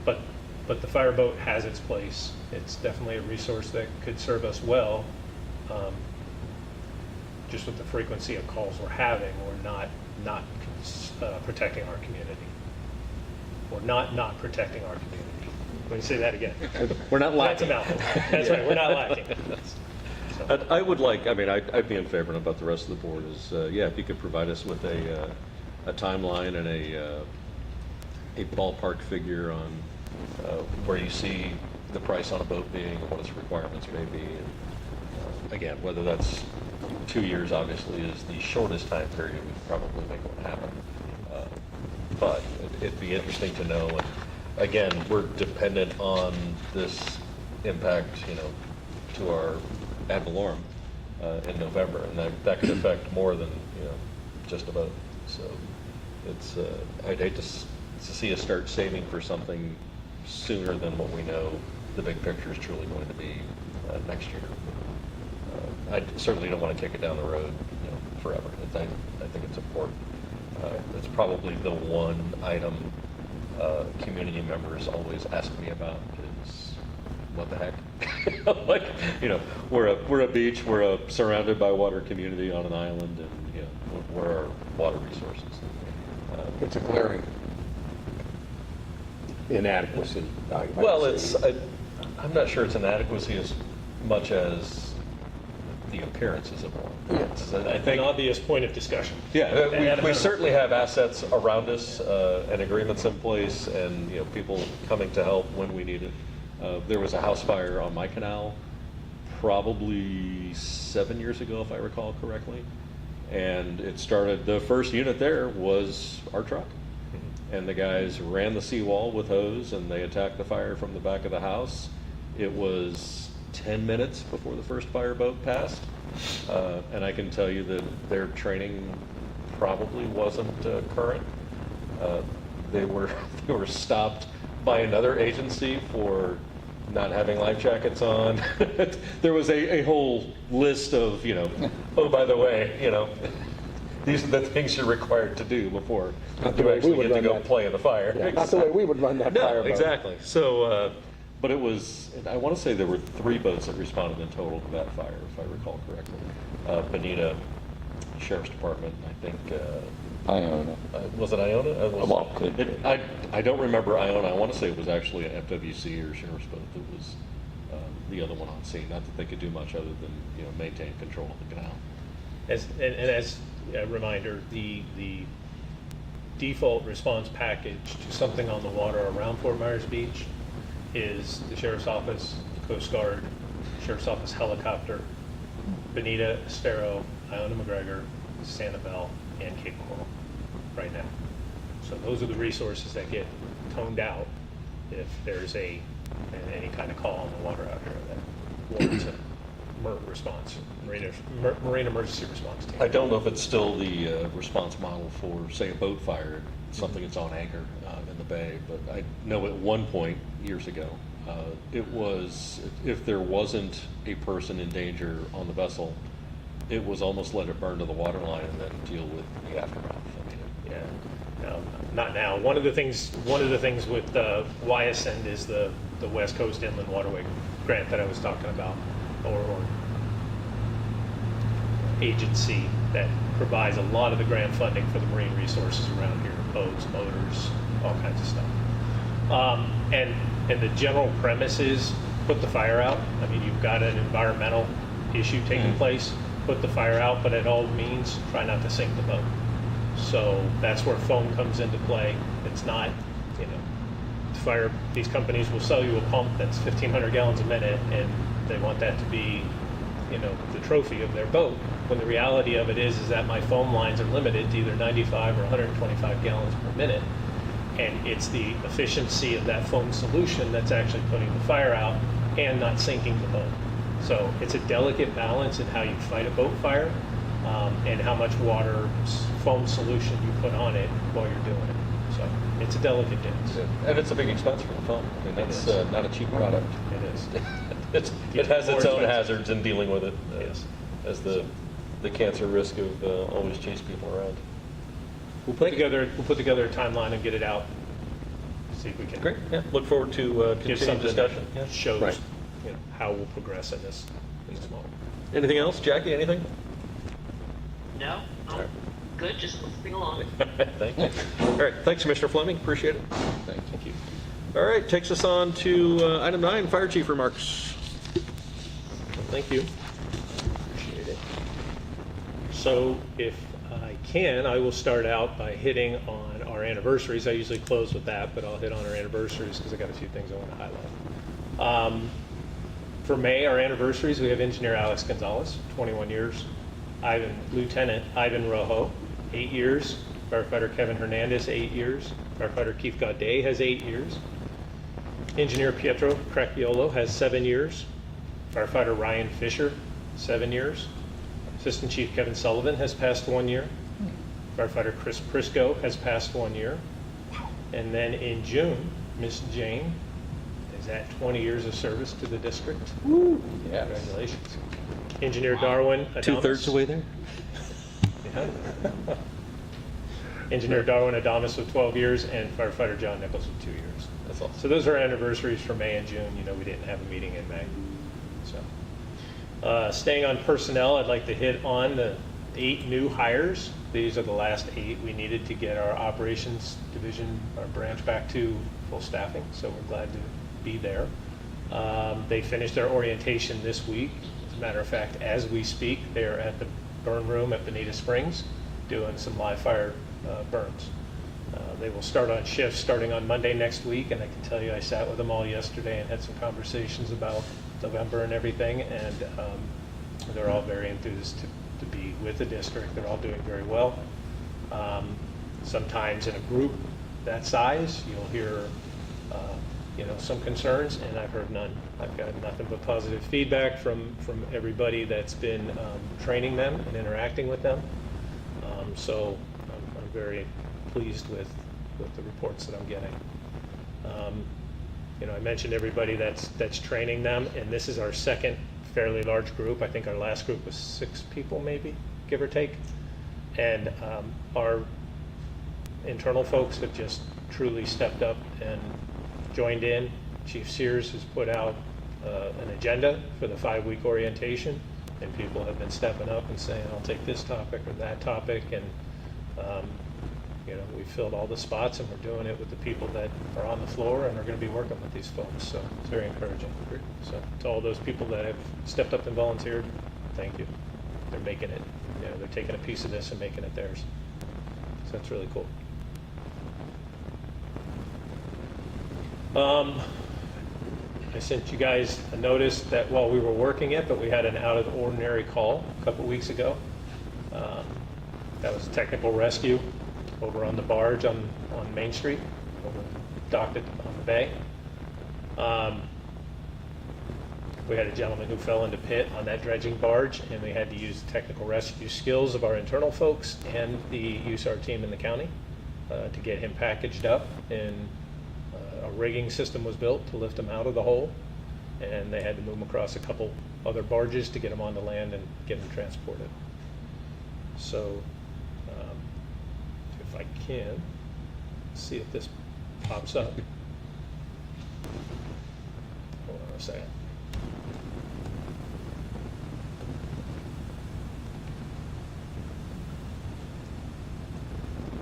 S1: but the fireboat has its place. It's definitely a resource that could serve us well. Just with the frequency of calls we're having, we're not protecting our community. We're not protecting our community. Let me say that again.
S3: We're not
S1: That's a
S3: lacking.
S1: mouthful. That's right, we're not lacking. So,
S3: I would like, I mean, I'd be in favor, and about the rest of the board is, yeah, if you could provide us with a timeline and a ballpark figure on where you see the price on a boat being, and what its requirements may be. And again, whether that's 2 years, obviously, is the shortest time period, we could probably make one happen. But it'd be interesting to know. And again, we're dependent on this impact, to our ad valorem in November, and that could affect more than, just a boat. So it's, I'd hate to see us start saving for something sooner than what we know the big picture is truly going to be next year. I certainly don't want to kick it down the road, forever. I think it's important. It's probably the one item community members always ask me about is, what the heck? Like, we're a beach, we're surrounded by water community on an island, and where are water resources?
S2: It's a glaring inadequacy. I would
S3: Well,
S2: say.
S3: I'm not sure it's inadequacy as much as the appearances of one.
S2: Yes.
S3: I
S1: an
S3: think,
S1: obvious point of discussion.
S3: yeah, we certainly have assets around us and agreements in place, and people coming to help when we need it. There was a house fire on my canal probably 7 years ago, if I recall correctly, and it started. The first unit there was our truck. And the guys ran the seawall with hose, and they attacked the fire from the back of the house. It was 10 minutes before the first fireboat passed. And I can tell you that their training probably wasn't current. They were stopped by another agency for not having life jackets on. There was a whole list of, oh, by the way, these are the things you're required to do before
S2: Not the
S3: you
S2: way we
S3: actually
S2: would
S3: get to
S2: run
S3: go
S2: that.
S3: play in the fire.
S2: Yeah, not the way we would run that
S3: No,
S2: fireboat.
S3: exactly. So, but it was, I want to say there were 3 boats that responded in total to that fire, if I recall correctly. Bonita Sheriff's Department, I think,
S5: Iona.
S3: was it Iona?
S5: Well, could be.
S3: I don't remember Iona. I want to say it was actually an FWC or Sheriff's boat that was the other one on scene. Not that they could do much other than, maintain control of the canal.
S1: As a reminder, the default response package to something on the water around Fort Myers Beach is the Sheriff's Office, Coast Guard, Sheriff's Office helicopter, Bonita, Estero, Iona McGregor, Sanibel, and Cape Coral right now. So those are the resources that get toned out if there's any kind of call on the water out here that warrants a MERT response, Marine Emergency Response Team.
S3: I don't know if it's still the response model for, say, a boat fire, something that's on anchor in the bay, but I know at one point, years ago, it was, if there wasn't a person in danger on the vessel, it was almost let it burn to the water line and then deal with the aftermath. I mean,
S1: Yeah, no, not now. One of the things with YSN is the West Coast Inland Waterway grant that I was talking about, or agency that provides a lot of the grant funding for the marine resources around here, boats, motors, all kinds of stuff. And the general premise is put the fire out. I mean, you've got an environmental issue taking place, put the fire out, but at all means, try not to sink the boat. So that's where foam comes into play. It's not, these companies will sell you a pump that's 1,500 gallons a minute, and they want that to be, the trophy of their boat. When the reality of it is that my foam lines are limited to either 95 or 125 gallons per minute. And it's the efficiency of that foam solution that's actually putting the fire out and not sinking the boat. So it's a delicate balance in how you fight a boat fire. and how much water foam solution you put on it while you're doing it. So it's a delicate dance.
S3: And it's a big expense for the foam. I mean, that's not a cheap product.
S1: It is.
S3: It has its
S1: More
S3: own
S1: expensive.
S3: hazards in dealing with it,
S1: Yes.
S3: as the cancer risk of always chase people around.
S1: We'll put together a timeline and get it out. See if we can
S3: Great, yeah, look forward to
S1: give
S3: continued
S1: something
S3: discussion.
S1: that shows
S2: Right.
S1: how we'll progress in this moment.
S3: Anything else, Jackie, anything?
S4: No, I'm good, just listening along.
S3: Thank you. All right, thanks, Commissioner Fleming, appreciate it.
S2: Thank you.
S3: All right, takes us on to item 9, Fire Chief remarks.
S1: Thank you. Appreciate it. So if I can, I will start out by hitting on our anniversaries. I usually close with that, but I'll hit on our anniversaries because I got a few things I want to highlight. For May, our anniversaries, we have Engineer Alex Gonzalez, 21 years. Lieutenant Ivan Rojo, 8 years. Firefighter Kevin Hernandez, 8 years. Firefighter Keith Gaudet has 8 years. Engineer Pietro Cracchiolo has 7 years. Firefighter Ryan Fisher, 7 years. Assistant Chief Kevin Sullivan has passed 1 year. Firefighter Chris Prisco has passed 1 year. And then in June, Miss Jane is at 20 years of service to the district.
S5: Yes.
S1: Congratulations. Engineer Darwin Adamus.
S3: 2/3 the way there?
S1: Yeah. Engineer Darwin Adamus with 12 years and firefighter John Nichols with 2 years.
S3: That's awesome.
S1: So those are anniversaries for May and June. We didn't have a meeting in May. So, staying on personnel, I'd like to hit on the 8 new hires. These are the last 8 we needed to get our operations division, our branch back to full staffing. So we're glad to be there. They finished their orientation this week. As a matter of fact, as we speak, they're at the burn room at Bonita Springs doing some live fire burns. They will start on shifts starting on Monday next week, and I can tell you I sat with them all yesterday and had some conversations about November and everything, and they're all very enthused to be with the district. They're all doing very well. Sometimes in a group that size, you'll hear some concerns, and I've heard none. I've got nothing but positive feedback from everybody that's been training them and interacting with them. So I'm very pleased with the reports that I'm getting. I mentioned everybody that's training them, and this is our second fairly large group. I think our last group was 6 people, maybe, give or take. And our internal folks have just truly stepped up and joined in. Chief Sears has put out an agenda for the 5-week orientation, and people have been stepping up and saying, I'll take this topic or that topic, and we filled all the spots, and we're doing it with the people that are on the floor and are going to be working with these folks. So it's very encouraging. So to all those people that have stepped up and volunteered, thank you. They're making it, they're taking a piece of this and making it theirs. So that's really cool. I sent you guys a notice that while we were working it, but we had an out of the ordinary call a couple weeks ago. That was a technical rescue over on the barge on Main Street, docked on the bay. We had a gentleman who fell into pit on that dredging barge, and we had to use the technical rescue skills of our internal folks and the USAR team in the county to get him packaged up. And a rigging system was built to lift him out of the hole, and they had to move him across a couple other barges to get him onto land and get him transported. So if I can, see if this pops up. Hold on a second.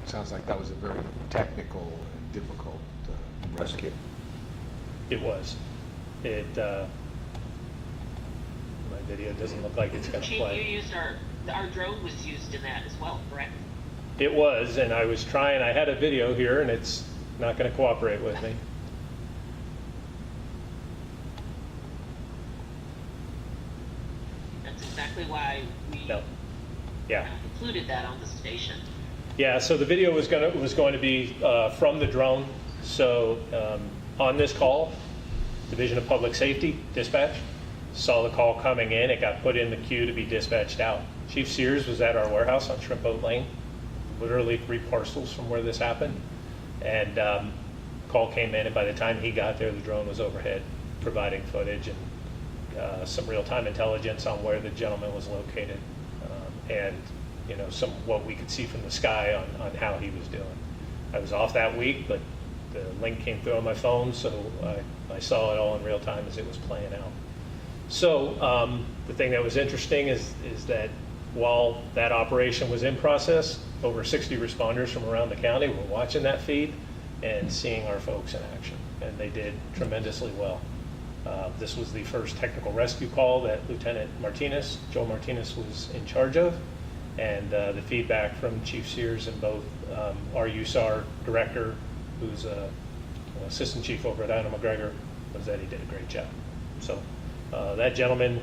S7: Sounds like that was a very technical and difficult rescue.
S1: It was. My video doesn't look like it's going to
S4: Chief,
S1: play.
S4: you used our drone was used in that as well, correct?
S1: It was, and I was trying, I had a video here, and it's not going to cooperate with me.
S4: That's exactly why we
S1: No. Yeah.
S4: included that on the station.
S1: Yeah, so the video was going to be from the drone. So on this call, Division of Public Safety, dispatch, saw the call coming in. It got put in the queue to be dispatched out. Chief Sears was at our warehouse on Shrimp Boat Lane, literally 3 parcels from where this happened. And call came in, and by the time he got there, the drone was overhead, providing footage and some real-time intelligence on where the gentleman was located, and some what we could see from the sky on how he was doing. I was off that week, but the link came through on my phone, so I saw it all in real time as it was playing out. So the thing that was interesting is that while that operation was in process, over 60 responders from around the county were watching that feed and seeing our folks in action, and they did tremendously well. This was the first technical rescue call that Lieutenant Martinez, Joe Martinez, was in charge of, and the feedback from Chief Sears and both our USAR director, who's assistant chief over at Anna McGregor, was that he did a great job. So that gentleman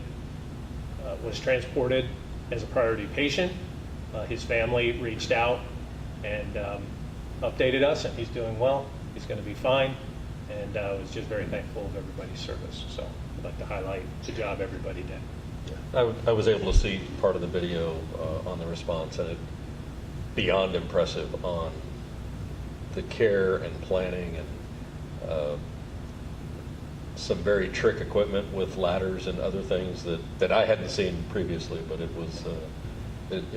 S1: was transported as a priority patient. His family reached out and updated us, and he's doing well. He's going to be fine, and was just very thankful of everybody's service. So I'd like to highlight the job everybody did.
S3: I was able to see part of the video on the response, and it beyond impressive on the care and planning and some very trick equipment with ladders and other things that I hadn't seen previously, but it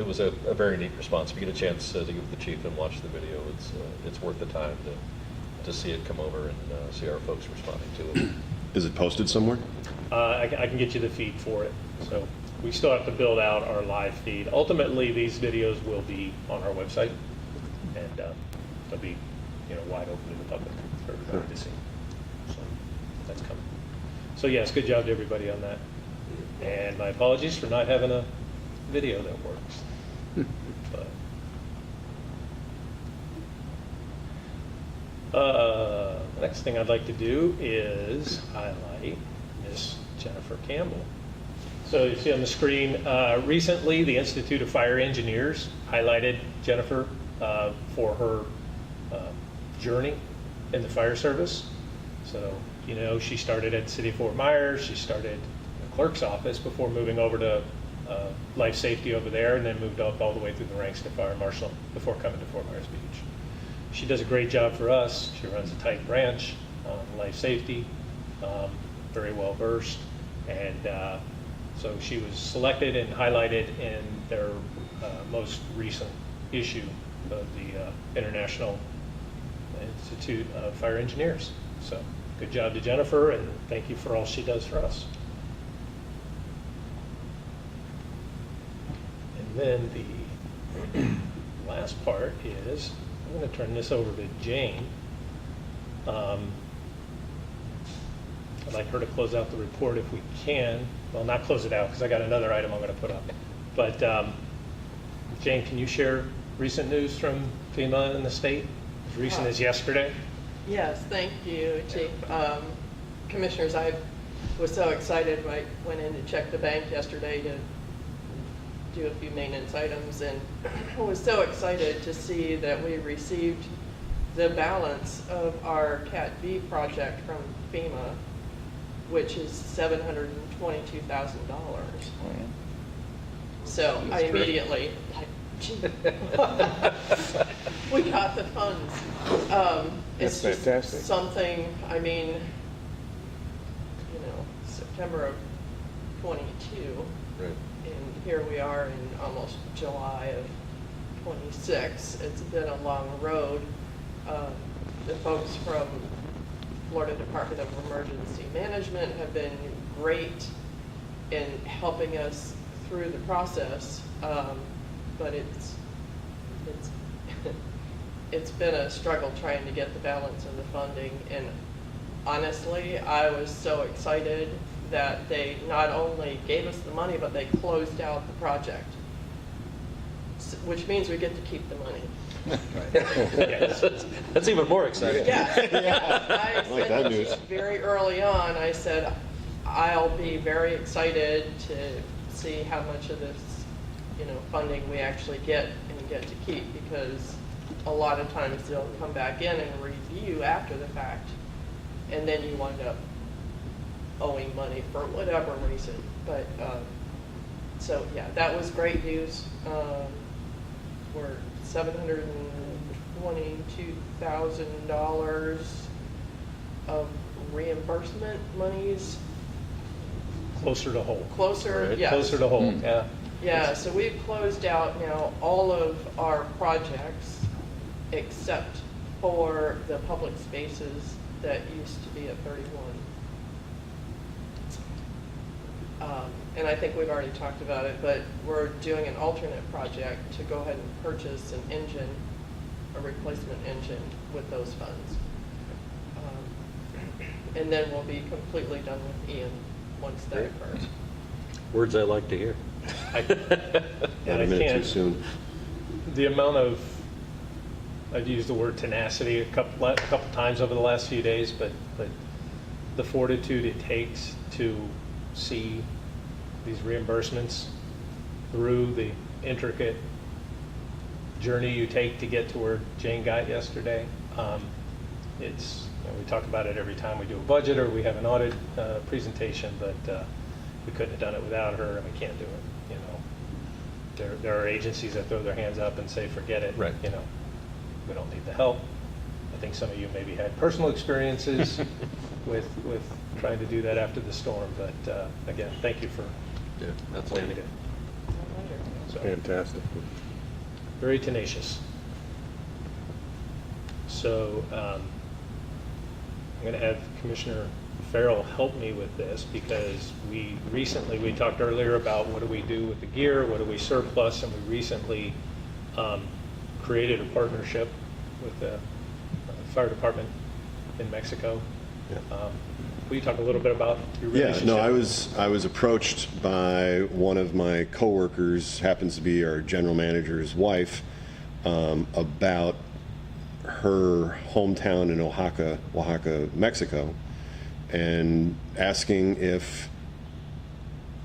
S3: was a very neat response. If you get a chance to give the chief and watch the video, it's worth the time to see it come over and see our folks responding to it.
S8: Is it posted somewhere?
S1: I can get you the feed for it. So we still have to build out our live feed. Ultimately, these videos will be on our website, and they'll be wide open to the public for everybody to see. So that's coming. So yes, good job to everybody on that. And my apologies for not having a video that works. The next thing I'd like to do is highlight Miss Jennifer Campbell. So you see on the screen, recently the Institute of Fire Engineers highlighted Jennifer for her journey in the fire service. So, she started at City of Fort Myers. She started in the clerk's office before moving over to life safety over there, and then moved up all the way through the ranks to fire marshal before coming to Fort Myers Beach. She does a great job for us. She runs a tight branch on life safety, very well versed, and so she was selected and highlighted in their most recent issue of the International Institute of Fire Engineers. So good job to Jennifer, and thank you for all she does for us. And then the last part is, I'm going to turn this over to Jane. I'd like her to close out the report if we can. Well, not close it out, because I got another item I'm going to put up. But Jane, can you share recent news from FEMA and the state, as recent as yesterday?
S6: Yes, thank you, Chief. Commissioners, I was so excited when I went in to check the bank yesterday to do a few maintenance items, and I was so excited to see that we received the balance of our Cat B project from FEMA, which is $722,000. So I immediately, we got the funds. It's
S5: That's fantastic.
S6: just something, September of 22.
S3: Right.
S6: And here we are in almost July of 26. It's been a long road. The folks from Florida Department of Emergency Management have been great in helping us through the process, but it's been a struggle trying to get the balance of the funding. And honestly, I was so excited that they not only gave us the money, but they closed out the project, which means we get to keep the money.
S3: That's even more exciting.
S6: Yeah. I
S8: like
S6: said
S8: that news.
S6: very early on, I said, I'll be very excited to see how much of this, funding we actually get and get to keep, because a lot of times they'll come back in and review after the fact, and then you wind up owing money for whatever reason. But So, yeah, that was great news. We're $722,000 of reimbursement monies.
S1: Closer to whole.
S6: Closer,
S3: Right.
S6: yes.
S1: Closer to whole,
S5: Hmm.
S1: yeah.
S6: Yeah, so we've closed out now all of our projects except for the public spaces that used to be at 31. And I think we've already talked about it, but we're doing an alternate project to go ahead and purchase an engine, a replacement engine with those funds. And then we'll be completely done with Ian once that
S3: Great.
S6: occurs.
S3: Words I like to hear.
S1: And I can't,
S2: soon.
S1: the amount of, I've used the word tenacity a couple times over the last few days, but the fortitude it takes to see these reimbursements through the intricate journey you take to get to where Jane got yesterday. It's, we talk about it every time we do a budget or we have an audit presentation, but we couldn't have done it without her, and we can't do it, you know. There are agencies that throw their hands up and say, forget it.
S3: Right.
S1: You know, we don't need the help. I think some of you maybe had personal experiences with trying to do that after the storm, but again, thank you for
S3: Yeah, that's
S1: what you
S3: handy.
S1: did. So,
S2: Fantastic.
S1: very tenacious. So I'm going to have Commissioner Farrell help me with this, because we talked earlier about what do we do with the gear, what do we surplus, and we recently created a partnership with the fire department in Mexico. Will you talk a little bit about your
S8: Yeah,
S1: relationship?
S8: no, I was approached by one of my coworkers, happens to be our general manager's wife, about her hometown in Oaxaca, Mexico, and asking if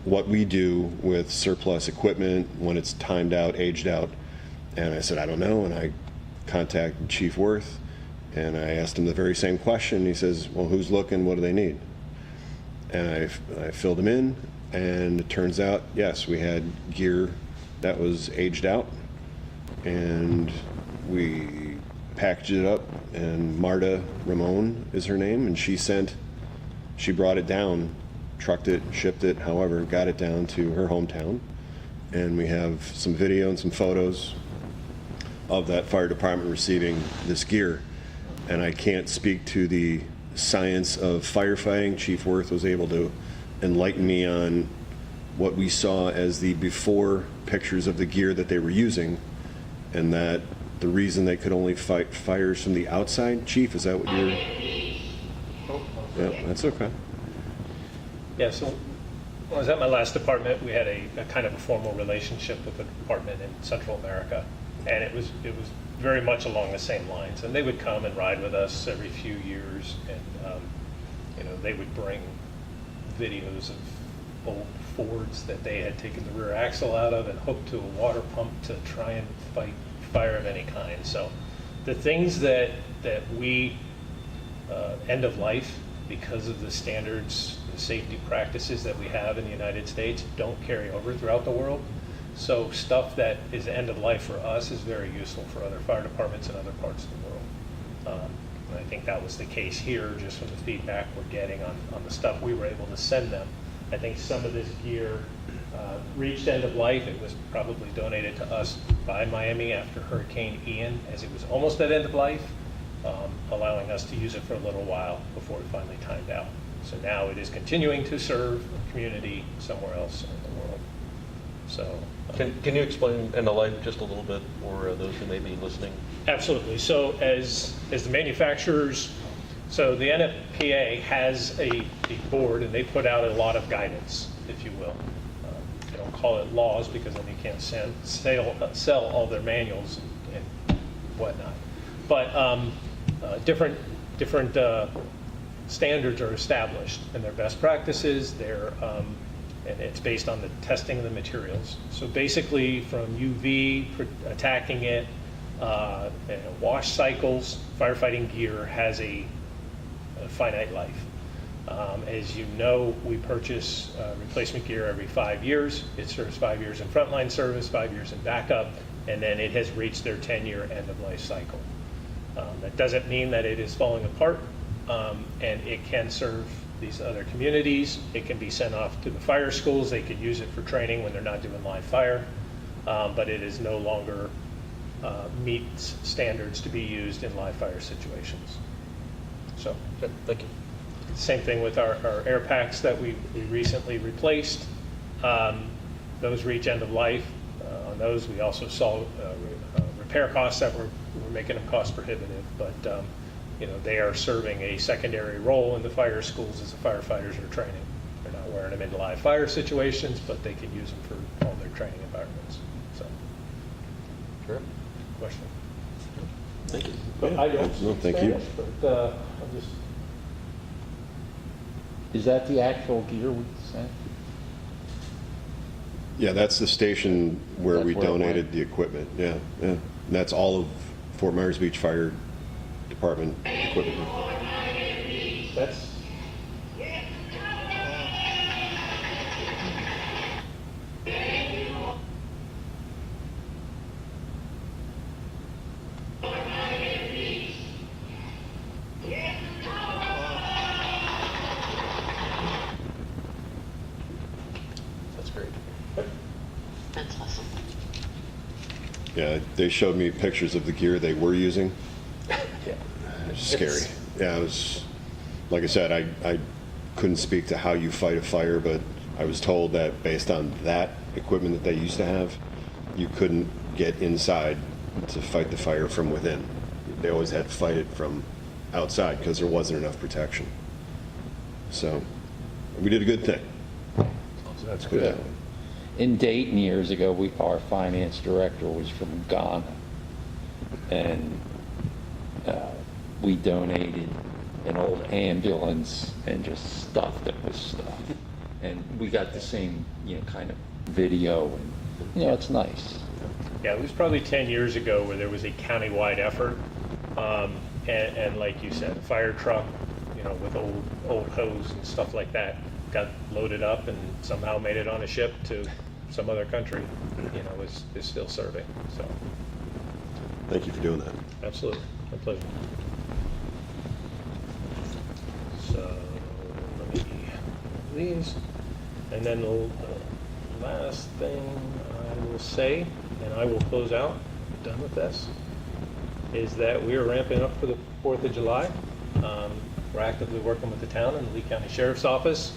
S8: what we do with surplus equipment when it's timed out, aged out. And I said, I don't know. And I contacted Chief Worth, and I asked him the very same question. He says, well, who's looking? What do they need? And I filled him in, and it turns out, yes, we had gear that was aged out, and we packaged it up, and Marta Ramon is her name, and she brought it down, trucked it, shipped it, however, got it down to her hometown, and we have some video and some photos of that fire department receiving this gear. And I can't speak to the science of firefighting. Chief Worth was able to enlighten me on what we saw as the before pictures of the gear that they were using, and that the reason they could only fight fires from the outside. Chief, is that what you're... Yeah, that's okay.
S1: Yeah, so when I was at my last department, we had a kind of a formal relationship with the department in Central America, and it was very much along the same lines. And they would come and ride with us every few years, and they would bring videos of old Fords that they had taken the rear axle out of and hooked to a water pump to try and fight fire of any kind. So the things that we end of life because of the standards, the safety practices that we have in the United States don't carry over throughout the world. So stuff that is end of life for us is very useful for other fire departments in other parts of the world. And I think that was the case here, just from the feedback we're getting on the stuff we were able to send them. I think some of this gear reached end of life. It was probably donated to us by Miami after Hurricane Ian, as it was almost at end of life, allowing us to use it for a little while before it finally timed out. So now it is continuing to serve a community somewhere else in the world. So
S3: Can you explain end of life just a little bit for those who may be listening?
S1: absolutely. So as the manufacturers, so the NFPA has a board, and they put out a lot of guidance, if you will. They don't call it laws, because then you can't sell all their manuals and whatnot. But different standards are established, and their best practices. And it's based on the testing of the materials. So basically, from UV attacking it, wash cycles, firefighting gear has a finite life. As you know, we purchase replacement gear every 5 years. It serves 5 years in frontline service, 5 years in backup, and then it has reached their 10-year end-of-life cycle. That doesn't mean that it is falling apart, and it can serve these other communities. It can be sent off to the fire schools. They could use it for training when they're not doing live fire, but it is no longer meets standards to be used in live fire situations. So,
S3: Okay, thank you.
S1: same thing with our air packs that we recently replaced. Those reach end of life. On those, we also saw repair costs that were making them cost prohibitive, but you know, they are serving a secondary role in the fire schools as the firefighters are training. They're not wearing them into live fire situations, but they can use them for all their training environments. So,
S3: Sure.
S1: question?
S3: Thank you.
S1: But I don't
S8: No,
S1: speak
S8: thank you.
S1: Spanish, but I'll just.
S5: Is that the actual gear we sent?
S8: Yeah, that's the station where
S5: That's
S8: we
S5: where it
S8: donated
S5: went.
S8: the equipment, yeah, yeah. And that's all of Fort Myers Beach Fire Department equipment.
S1: That's.
S3: That's great.
S4: That's awesome.
S8: Yeah, they showed me pictures of the gear they were using.
S3: Yeah.
S8: It's scary. Yeah, it was, like I said, I couldn't speak to how you fight a fire, but I was told that based on that equipment that they used to have, you couldn't get inside to fight the fire from within. They always had to fight it from outside because there wasn't enough protection. So we did a good thing.
S2: That's
S8: Put it that
S2: good.
S8: way.
S5: In Dayton years ago, our finance director was from Ghana, and we donated an old ambulance and just stuffed it with stuff. And we got the same, kind of video, and, it's nice.
S1: Yeah, it was probably 10 years ago where there was a countywide effort. And like you said, a fire truck, with old hose and stuff like that, got loaded up and somehow made it on a ship to some other country, is still serving. So,
S8: Thank you for doing that.
S1: absolutely, my pleasure. So, let me these. And then the last thing I will say, and I will close out, done with this, is that we are ramping up for the 4th of July. We're actively working with the town and the Lee County Sheriff's Office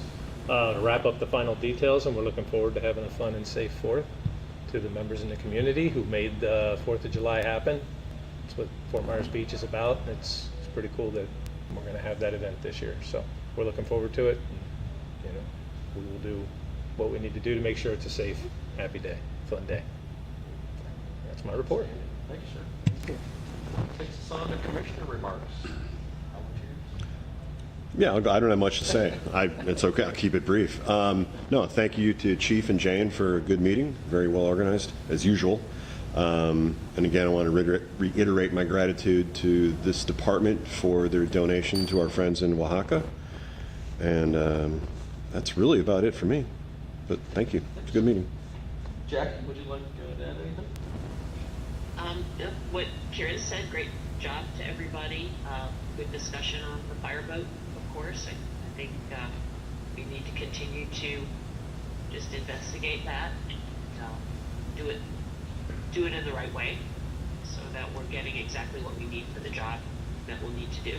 S1: to wrap up the final details, and we're looking forward to having a fun and safe 4th to the members in the community who made the 4th of July happen. That's what Fort Myers Beach is about. It's pretty cool that we're going to have that event this year. So we're looking forward to it. And, we will do what we need to do to make sure it's a safe, happy day, fun day. That's my report.
S3: Thank you, sir. Takes us on to commissioner remarks.
S8: Yeah, I don't have much to say. It's okay, I'll keep it brief. No, thank you to Chief and Jane for a good meeting, very well organized, as usual. And again, I want to reiterate my gratitude to this department for their donation to our friends in Oaxaca. And that's really about it for me. But thank you, it's a good meeting.
S3: Jackie, would you like to add anything?
S4: What Karen said, great job to everybody. Good discussion on the fireboat, of course. I think we need to continue to just investigate that and do it in the right way so that we're getting exactly what we need for the job that we'll need to do.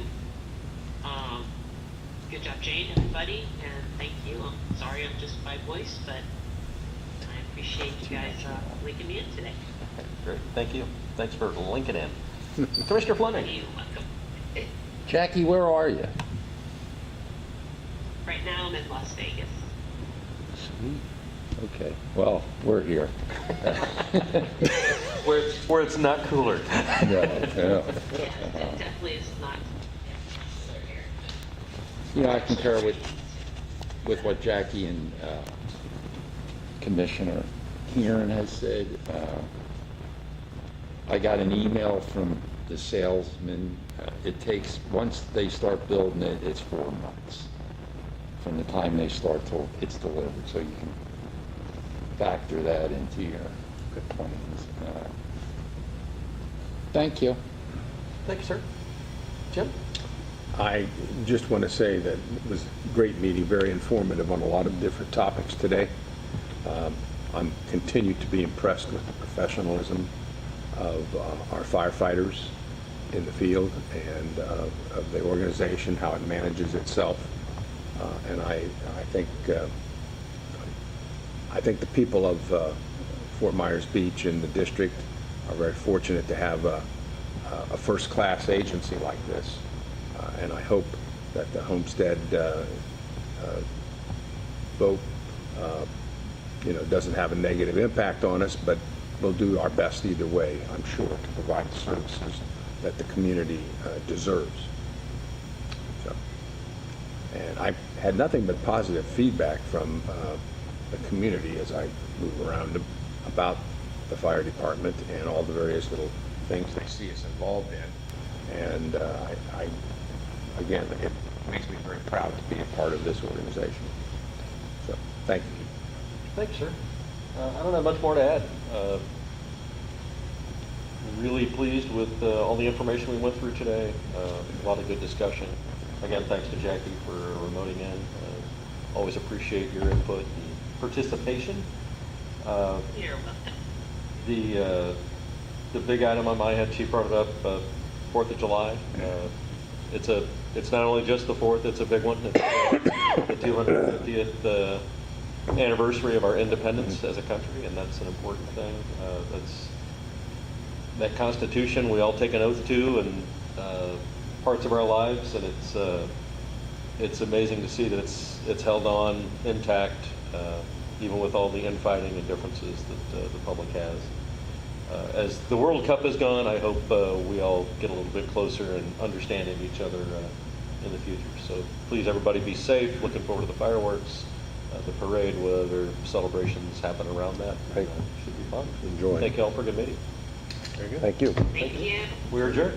S4: Good job, Jane, everybody, and thank you. I'm sorry I'm just my voice, but I appreciate you guys linking me in today.
S3: Great, thank you. Thanks for linking in. Commissioner Fleming.
S4: You're welcome.
S5: Jackie, where are you?
S4: Right now I'm in Las Vegas.
S5: Sweet. Okay, well, we're here.
S3: Where it's not cooler.
S5: Yeah.
S4: Yeah, it definitely is not.
S5: I concur with what Jackie and Commissioner Kieran has said. I got an email from the salesman. It takes, once they start building it, it's 4 months. from the time they start till it's delivered, so you can factor that into your plans. Thank you.
S3: Thank you, sir. Jim?
S2: I just want to say that it was a great meeting, very informative on a lot of different topics today. I'm continued to be impressed with the professionalism of our firefighters in the field and of the organization, how it manages itself. And I think the people of Fort Myers Beach and the district are very fortunate to have a first-class agency like this. And I hope that the Homestead vote, doesn't have a negative impact on us, but we'll do our best either way, I'm sure, to provide the services that the community deserves. So, and I had nothing but positive feedback from the community as I move around about the fire department and all the various little things they see us involved in. And again, it makes me very proud to be a part of this organization. So, thank you.
S3: Thanks, sir. I don't have much more to add. Really pleased with all the information we went through today. A lot of good discussion. Again, thanks to Jackie for remoting in. Always appreciate your input and participation.
S4: You're welcome.
S3: The big item on my head, she brought it up, 4th of July. It's not only just the 4th, it's a big one. It's the 250th anniversary of our independence as a country, and that's an important thing. That Constitution we all take an oath to in parts of our lives, and it's amazing to see that it's held on intact, even with all the infighting and differences that the public has. As the World Cup is gone, I hope we all get a little bit closer in understanding each other in the future. So please, everybody, be safe. Looking forward to the fireworks, the parade, whatever celebrations happen around that.
S2: Right.
S3: Should be fun.
S2: Enjoy.
S3: Thank you all for a good meeting.
S2: Thank you.
S4: Thank you.
S3: We are adjourned.